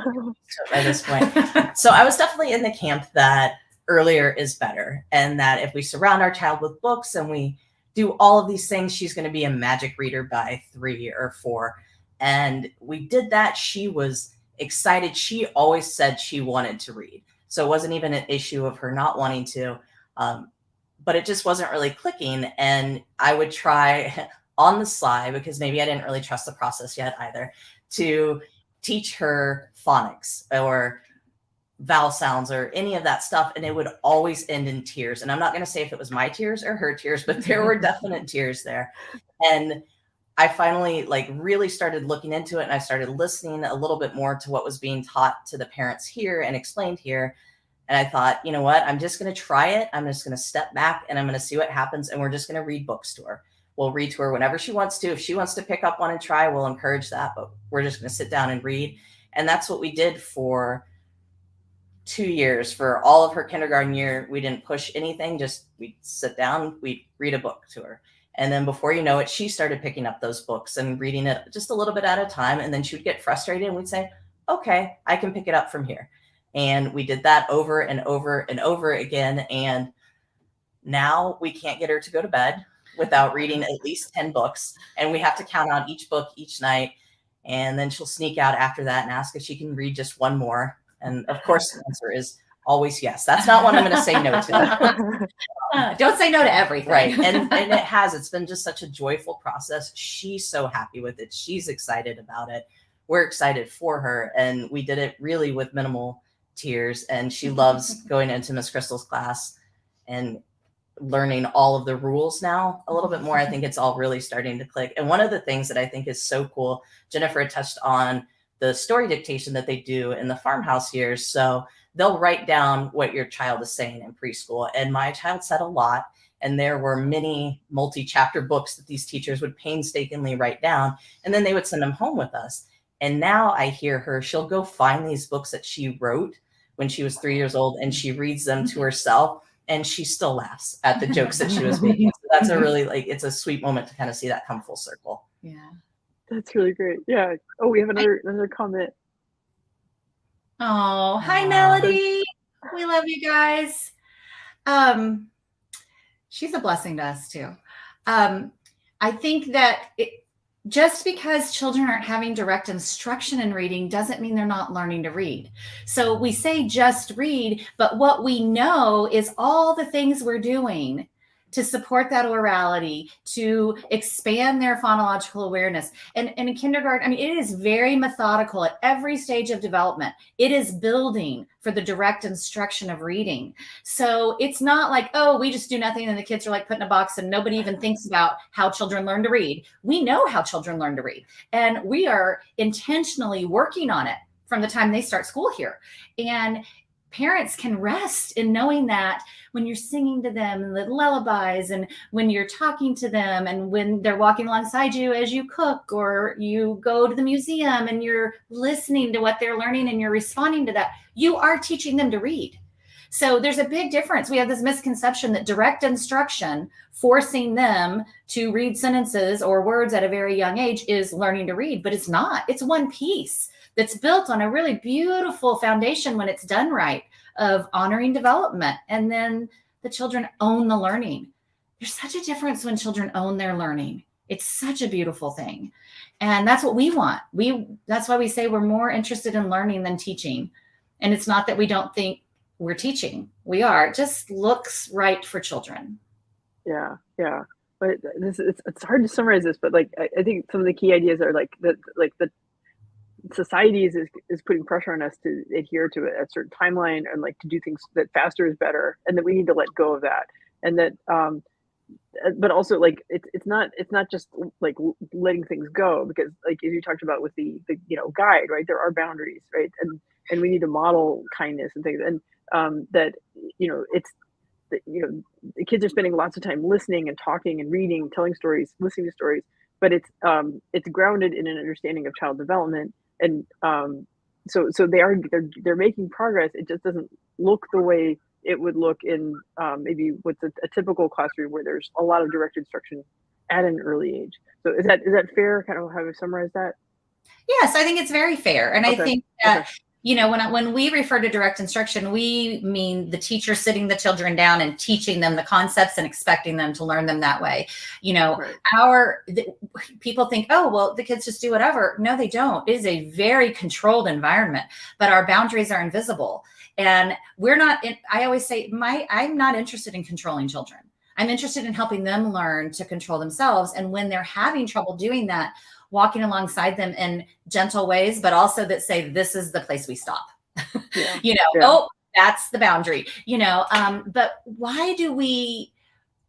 Speaker 4: at this point. So I was definitely in the camp that earlier is better, and that if we surround our child with books and we do all of these things, she's going to be a magic reader by 3 or 4. And we did that. She was excited. She always said she wanted to read. So it wasn't even an issue of her not wanting to, but it just wasn't really clicking. And I would try on the sly, because maybe I didn't really trust the process yet either, to teach her phonics or vowel sounds or any of that stuff. And it would always end in tears. And I'm not going to say if it was my tears or her tears, but there were definite tears there. And I finally really started looking into it, and I started listening a little bit more to what was being taught to the parents here and explained here. And I thought, you know what, I'm just going to try it. I'm just going to step back and I'm going to see what happens. And we're just going to read books to her. We'll read to her whenever she wants to. If she wants to pick up one and try, we'll encourage that. But we're just going to sit down and read. And that's what we did for 2 years. For all of her kindergarten year, we didn't push anything. Just we'd sit down, we'd read a book to her. And then before you know it, she started picking up those books and reading it just a little bit at a time. And then she would get frustrated and we'd say, okay, I can pick it up from here. And we did that over and over and over again. And now we can't get her to go to bed without reading at least 10 books. And we have to count out each book each night. And then she'll sneak out after that and ask if she can read just one more. And of course, the answer is always yes. That's not one I'm going to say no to.
Speaker 2: Don't say no to everything.
Speaker 4: Right. And it's been just such a joyful process. She's so happy with it. She's excited about it. We're excited for her. And we did it really with minimal tears. And she loves going into Miss Crystal's class and learning all of the rules now a little bit more. I think it's all really starting to click. And one of the things that I think is so cool, Jennifer had touched on the story dictation that they do in the farmhouse years. So they'll write down what your child is saying in preschool. And my child said a lot. And there were many multi-chapter books that these teachers would painstakingly write down. And then they would send them home with us. And now I hear her, she'll go find these books that she wrote when she was 3 years old, and she reads them to herself. And she still laughs at the jokes that she was making. So that's a really, it's a sweet moment to kind of see that come full circle.
Speaker 2: Yeah.
Speaker 1: That's really great. Yeah. Oh, we have another comment.
Speaker 2: Oh, hi, Melody. We love you guys. She's a blessing to us too. I think that just because children aren't having direct instruction in reading doesn't mean they're not learning to read. So we say just read, but what we know is all the things we're doing to support that orality, to expand their phonological awareness. And in kindergarten, I mean, it is very methodical at every stage of development. It is building for the direct instruction of reading. So it's not like, oh, we just do nothing and the kids are like put in a box and nobody even thinks about how children learn to read. We know how children learn to read, and we are intentionally working on it from the time they start school here. And parents can rest in knowing that when you're singing to them the lullabies, and when you're talking to them, and when they're walking alongside you as you cook or you go to the museum and you're listening to what they're learning and you're responding to that, you are teaching them to read. So there's a big difference. We have this misconception that direct instruction, forcing them to read sentences or words at a very young age, is learning to read, but it's not. It's one piece that's built on a really beautiful foundation when it's done right, of honoring development. And then the children own the learning. There's such a difference when children own their learning. It's such a beautiful thing. And that's what we want. That's why we say we're more interested in learning than teaching. And it's not that we don't think we're teaching. We are. It just looks right for children.
Speaker 1: Yeah. Yeah. But it's hard to summarize this, but like, I think some of the key ideas are like the society is putting pressure on us to adhere to a certain timeline and like to do things that faster is better, and that we need to let go of that. And that but also like it's not just like letting things go, because like as you talked about with the guide, right, there are boundaries, right, and we need to model kindness and things, and that it's the kids are spending lots of time listening and talking and reading, telling stories, listening to stories, but it's grounded in an understanding of child development. And so they're making progress. It just doesn't look the way it would look in maybe what's a typical classroom where there's a lot of direct instruction at an early age. So is that fair? Kind of how we summarize that?
Speaker 2: Yes, I think it's very fair. And okay. I think that,
Speaker 1: okay.
Speaker 2: When we refer to direct instruction, we mean the teacher sitting the children down and teaching them the concepts and expecting them to learn them that way. Right. People think, oh, well, the kids just do whatever. No, they don't. It is a very controlled environment, but our boundaries are invisible. And I always say, I'm not interested in controlling children. I'm interested in helping them learn to control themselves. And when they're having trouble doing that, walking alongside them in gentle ways, but also that say, this is the place we stop. Yeah. Oh, that's the boundary, but why do we,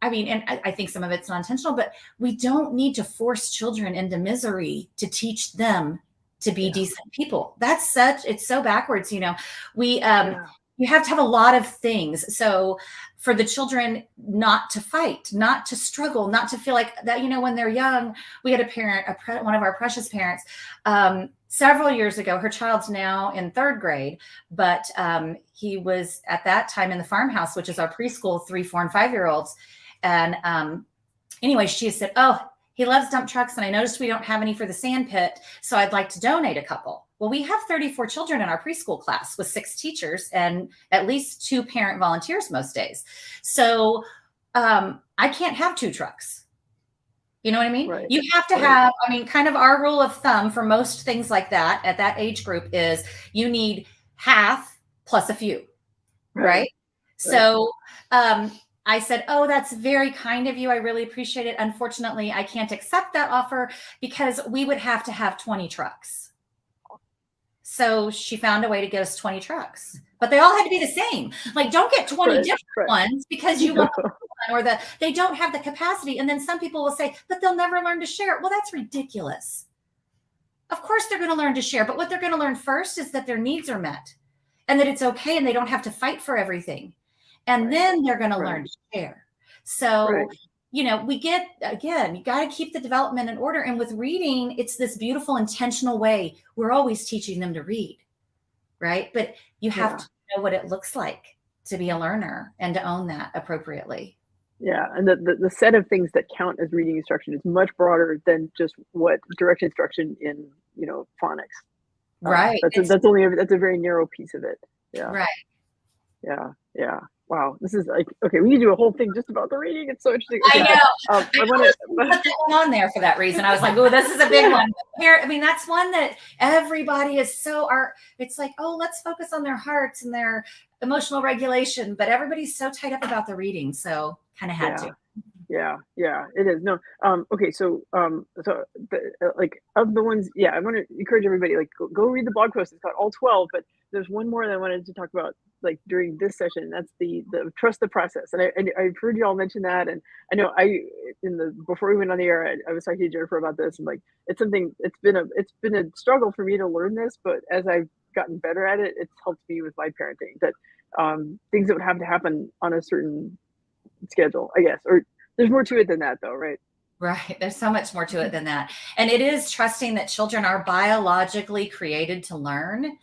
Speaker 2: and I think some of it's not intentional, but we don't need to force children into misery to teach them to be decent people. It's so backwards. you have to have a lot of things. So for the children not to fight, not to struggle, not to feel like that, when they're young. We had a parent, one of our precious parents, several years ago. Her child's now in 3rd grade, but he was at that time in the farmhouse, which is our preschool, 3, 4, and 5-year-olds. And anyway, she said, "Oh, he loves dump trucks, and I noticed we don't have any for the sand pit, so I'd like to donate a couple." Well, we have 34 children in our preschool class with 6 teachers and at least 2 parent volunteers most days. So I can't have 2 trucks. You know what I mean?
Speaker 1: Right.
Speaker 2: You have to have, kind of our rule of thumb for most things like that at that age group is you need half plus a few, right? So I said, "Oh, that's very kind of you. I really appreciate it. Unfortunately, I can't accept that offer because we would have to have 20 trucks." So she found a way to get us 20 trucks, but they all had to be the same. Like, don't get 20 different ones because you want one, or they don't have the capacity. And then some people will say, "But they'll never learn to share." Well, that's ridiculous. Of course they're going to learn to share, but what they're going to learn first is that their needs are met and that it's okay and they don't have to fight for everything. And then they're going to learn to share. So, we get, again, you got to keep the development in order. And with reading, it's this beautiful, intentional way. We're always teaching them to read, right? But you have to know what it looks like to be a learner and to own that appropriately.
Speaker 1: Yeah, and the set of things that count as reading instruction is much broader than just what direct instruction in, phonics.
Speaker 2: Right.
Speaker 1: That's a very narrow piece of it. Yeah.
Speaker 2: Right.
Speaker 1: Yeah. Yeah. Wow, this is like, okay, we can do a whole thing just about the reading. It's so interesting. Okay,
Speaker 2: I know.
Speaker 1: I want to
Speaker 2: put that one on there for that reason. I was like, "Oh, this is a big one." Here, that's one that everybody is it's like, "Oh, let's focus on their hearts and their emotional regulation," but everybody's so tied up about the reading, so kind of had to.
Speaker 1: Yeah, it is. No, okay, so like of the ones, I want to encourage everybody, like, go read the blog post. It's got all 12, but there's one more that I wanted to talk about, like, during this session. That's the trust the process, and I've heard you all mention that, and I know before we went on the air, I was talking to Jennifer about this, and like, it's something, it's been a struggle for me to learn this, but as I've gotten better at it, it's helped me with my parenting. That things that would have to happen on a certain schedule, I guess, or there's more to it than that, though, right?
Speaker 2: Right. There's so much more to it than that. And it is trusting that children are biologically created to learn,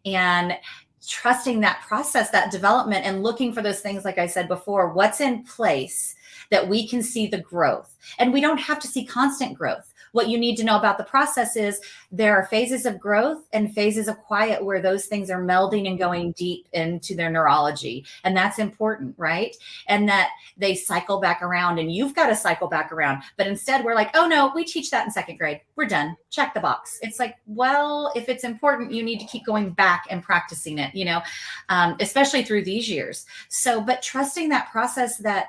Speaker 2: and trusting that process, that development, and looking for those things, like I said before, what's in place that we can see the growth. And we don't have to see constant growth. What you need to know about the process is there are phases of growth and phases of quiet where those things are melding and going deep into their neurology. And that's important, right? And that they cycle back around, and you've got to cycle back around. But instead we're like, "Oh no, we teach that in 2nd grade. We're done. Check the box." It's like, well, if it's important, you need to keep going back and practicing it, especially through these years. So, but trusting that process, that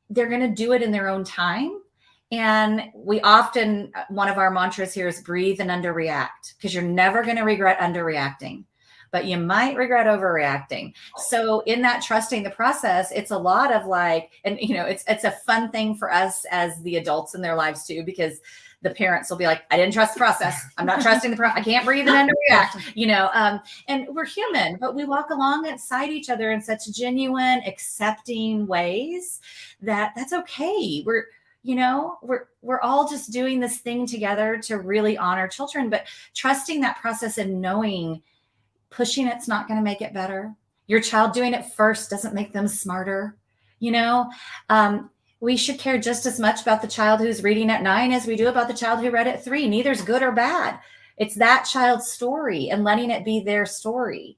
Speaker 2: they're going to do it in their own time. And we often, one of our mantras here is breathe and underreact, because you're never going to regret underreacting, but you might regret overreacting. So in that trusting the process, it's a lot of like, and it's a fun thing for us as the adults in their lives too, because the parents will be like, "I didn't trust the process. I'm not trusting the process. I can't breathe and underreact," and we're human, but we walk alongside each other in such genuine, accepting ways that that's okay. We're all just doing this thing together to really honor children, but trusting that process and knowing pushing it's not going to make it better. Your child doing it first doesn't make them smarter. We should care just as much about the child who's reading at 9 as we do about the child who read at 3. Neither's good or bad. It's that child's story and letting it be their story.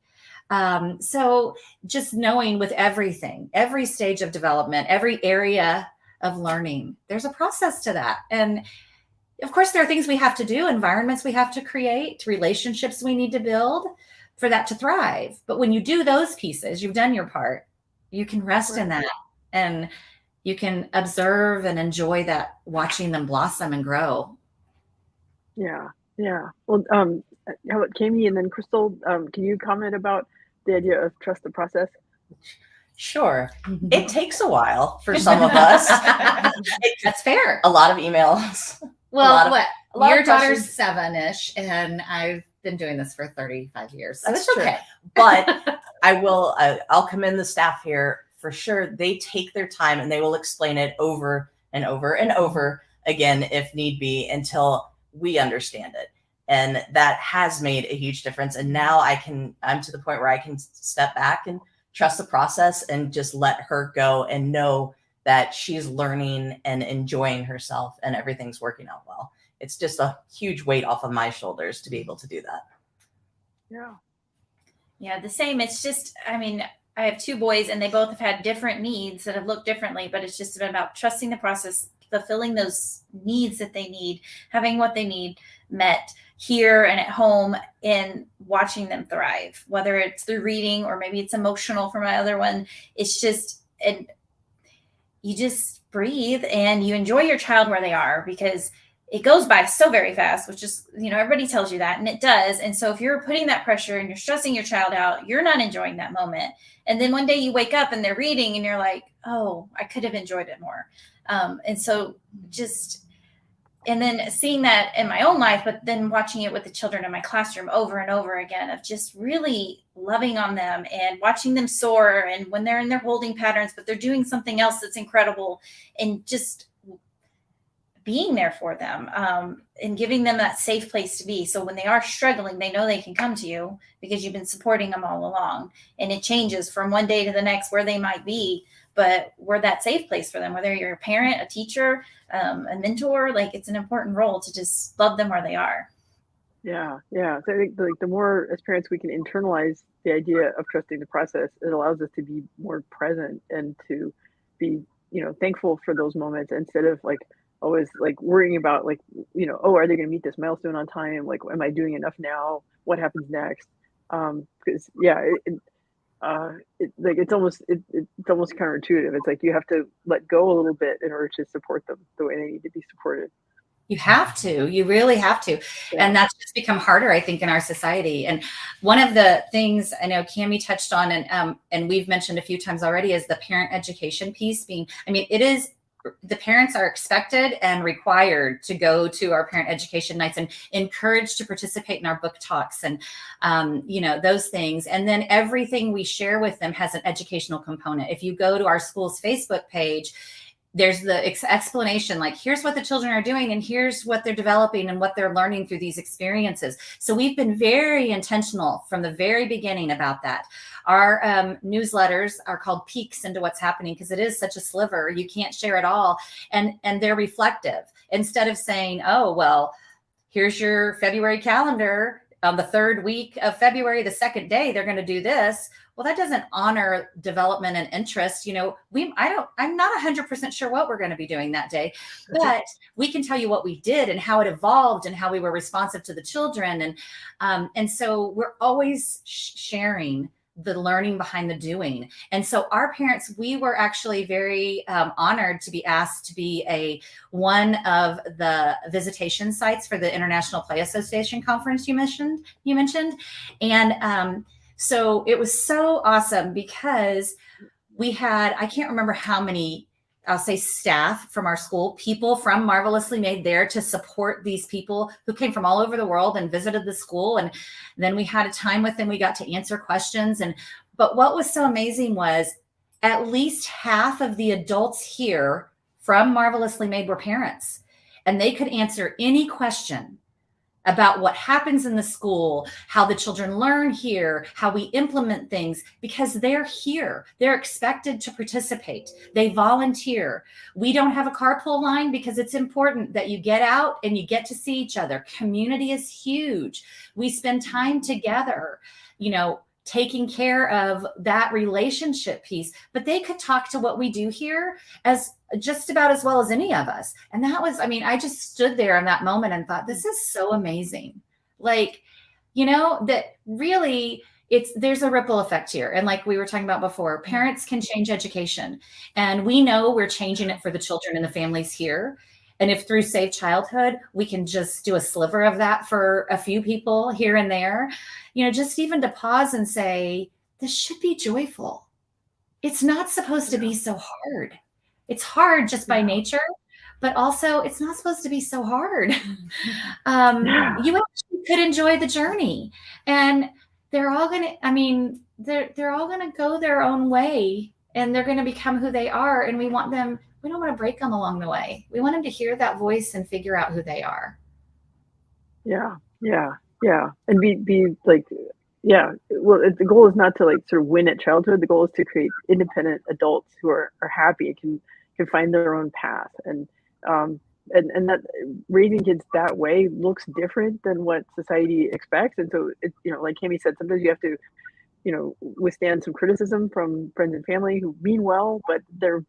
Speaker 2: So just knowing with everything, every stage of development, every area of learning, there's a process to that. And of course, there are things we have to do, environments we have to create, relationships we need to build for that to thrive. But when you do those pieces, you've done your part. You can rest in that, and you can observe and enjoy that, watching them blossom and grow.
Speaker 1: Yeah. Well, how about Kami and then Crystal? Can you comment about the idea of trust the process?
Speaker 4: Sure. It takes a while for some of us.
Speaker 2: That's fair.
Speaker 4: A lot of emails.
Speaker 2: Well, your daughter's 7-ish, and I've been doing this for 35 years. So
Speaker 4: That's
Speaker 2: it's
Speaker 4: true.
Speaker 2: okay.
Speaker 4: But I'll commend the staff here for sure. They take their time and they will explain it over and over and over again, if need be, until we understand it. And that has made a huge difference. And now I'm to the point where I can step back and trust the process and just let her go and know that she's learning and enjoying herself and everything's working out well. It's just a huge weight off of my shoulders to be able to do that.
Speaker 1: Yeah.
Speaker 3: Yeah, the same. It's just, I mean, I have two boys and they both have had different needs that have looked differently, but it's just been about trusting the process, fulfilling those needs that they need, having what they need met here and at home, and watching them thrive, whether it's through reading or maybe it's emotional for my other one. It's just, and you just breathe and you enjoy your child where they are, because it goes by so very fast, which is, everybody tells you that, and it does. And so if you're putting that pressure and you're stressing your child out, you're not enjoying that moment. And then one day you wake up and they're reading and you're like, oh, I could have enjoyed it more. And so and then seeing that in my own life, but then watching it with the children in my classroom over and over again, of just really loving on them and watching them soar. And when they're in their holding patterns, but they're doing something else that's incredible, and just being there for them, and giving them that safe place to be. So when they are struggling, they know they can come to you because you've been supporting them all along. And it changes from one day to the next where they might be, but we're that safe place for them, whether you're a parent, a teacher, a mentor. Like, it's an important role to just love them where they are.
Speaker 1: Yeah. So I think the more as parents we can internalize the idea of trusting the process, it allows us to be more present and to be, thankful for those moments, instead of always worrying about oh, are they going to meet this milestone on time? Am I doing enough now? What happens next? Because it's almost counterintuitive. It's like you have to let go a little bit in order to support them the way they need to be supported.
Speaker 2: You have to. You really have to. Yeah. And that's just become harder, I think, in our society. And one of the things I know Cammie touched on, and we've mentioned a few times already, is the parent education piece. It is, the parents are expected and required to go to our parent education nights and encouraged to participate in our book talks and, those things. And then everything we share with them has an educational component. If you go to our school's Facebook page, there's the explanation, here's what the children are doing and here's what they're developing and what they're learning through these experiences. So we've been very intentional from the very beginning about that. Our newsletters are called peeks into what's happening, because it is such a sliver. You can't share it all. And they're reflective. Instead of saying, oh, well, here's your February calendar. On the third week of February, the second day, they're going to do this. Well, that doesn't honor development and interest. I'm not 100% sure what we're going to be doing that day, but we can tell you what we did and how it evolved and how we were responsive to the children. And so we're always sharing the learning behind the doing. And so our parents, we were actually very honored to be asked to be one of the visitation sites for the International Play Association conference you mentioned. And so it was so awesome, because we had, I can't remember how many, I'll say staff from our school, people from Marvelously Made there to support these people who came from all over the world and visited the school. And then we had a time with them. We got to answer questions. But what was so amazing was at least half of the adults here from Marvelously Made were parents, and they could answer any question about what happens in the school, how the children learn here, how we implement things, because they're here. They're expected to participate. They volunteer. We don't have a carpool line because it's important that you get out and you get to see each other. Community is huge. We spend time together, taking care of that relationship piece, but they could talk to what we do here as just about as well as any of us. And that was, I just stood there in that moment and thought, this is so amazing. That really there's a ripple effect here. And like we were talking about before, parents can change education, and we know we're changing it for the children and the families here. And if through Save Childhood, we can just do a sliver of that for a few people here and there, just even to pause and say, this should be joyful. It's not supposed to be so hard. It's hard just by nature, but also it's not supposed to be so hard. You actually could enjoy the journey, and they're all going to, they're all going to go their own way, and they're going to become who they are. And we don't want to break them along the way. We want them to hear that voice and figure out who they are.
Speaker 1: Yeah. And be like, yeah. Well, the goal is not to like sort of win at childhood. The goal is to create independent adults who are happy and can find their own path. And that raising kids that way looks different than what society expects. And so it, like Cami said, sometimes you have to, withstand some criticism from friends and family who mean well, but they're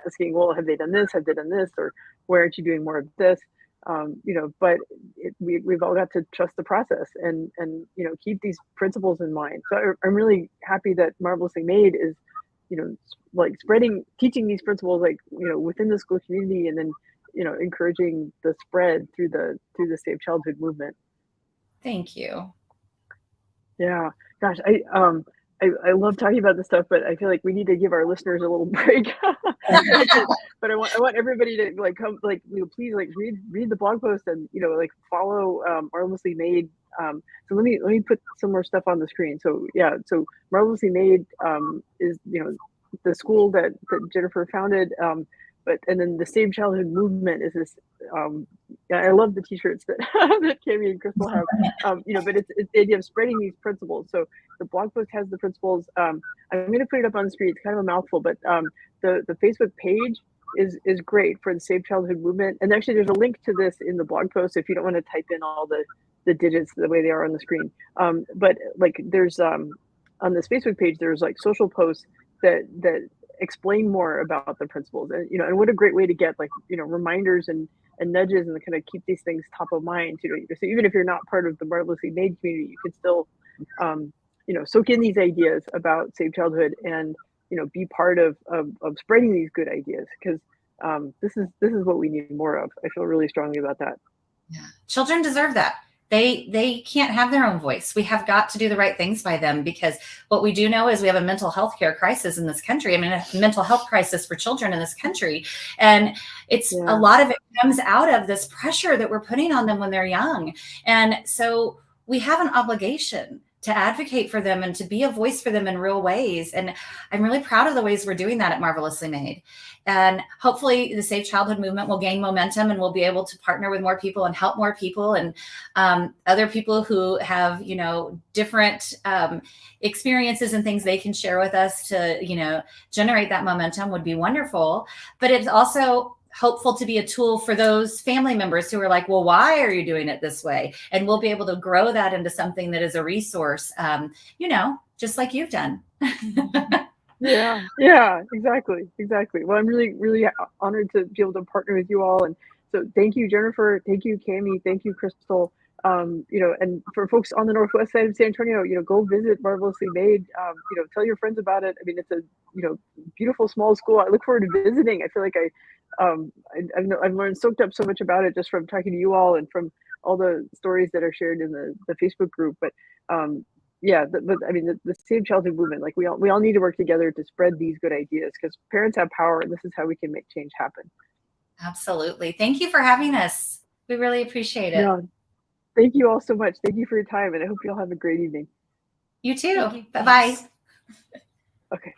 Speaker 1: asking, well, have they done this? Have they done this? Or why aren't you doing more of this? But we've all got to trust the process and keep these principles in mind. So I'm really happy that Marvelously Made is, like teaching these principles, like, within the school community, and then, encouraging the spread through the Safe Childhood movement.
Speaker 2: Thank you.
Speaker 1: Yeah, gosh, I love talking about this stuff, but I feel like we need to give our listeners a little break. But I want everybody to like come, like, please, like, read the blog post and like follow Marvelously Made. So let me put some more stuff on the screen. So yeah, so Marvelously Made is the school that Jennifer founded. And then the Save Childhood movement is this. I love the T-shirts that that Cami and Crystal have. But it's the idea of spreading these principles. So the blog post has the principles. I'm going to put it up on the screen. It's kind of a mouthful, but the Facebook page is great for the Save Childhood movement. And actually, there's a link to this in the blog post. So if you don't want to type in all the digits the way they are on the screen, but like there's on this Facebook page, there's like social posts that explain more about the principles, and and what a great way to get like reminders and nudges and kind of keep these things top of mind. So even if you're not part of the Marvelously Made community, you can still soak in these ideas about Safe Childhood and be part of spreading these good ideas, because this is what we need more of. I feel really strongly about that.
Speaker 2: Yeah, children deserve that. They can't have their own voice. We have got to do the right things by them, because what we do know is we have a mental health care crisis in this country. I mean, a mental health crisis for children in this country. And it's a lot of it comes out of this pressure that we're putting on them when they're young. And so we have an obligation to advocate for them and to be a voice for them in real ways. And I'm really proud of the ways we're doing that at Marvelously Made. And hopefully the Safe Childhood movement will gain momentum, and we'll be able to partner with more people and help more people, and other people who have, different experiences and things they can share with us to, generate that momentum would be wonderful. But it's also hopeful to be a tool for those family members who are like, well, why are you doing it this way? And we'll be able to grow that into something that is a resource, just like you've done.
Speaker 1: Yeah, exactly. Well, I'm really, really honored to be able to partner with you all. And so thank you, Jennifer. Thank you, Cami. Thank you, Crystal. And for folks on the northwest side of San Antonio, go visit Marvelously Made. Tell your friends about it. I mean, it's a beautiful small school. I look forward to visiting. I feel like I've learned, soaked up so much about it just from talking to you all and from all the stories that are shared in the Facebook group. But the Save Childhood movement, like we all need to work together to spread these good ideas, because parents have power, and this is how we can make change happen. Absolutely. Thank you for having us. We really appreciate it. Yeah. Thank you all so much. Thank you for your time, and I hope you all have a great evening. You too. Bye-bye. Okay.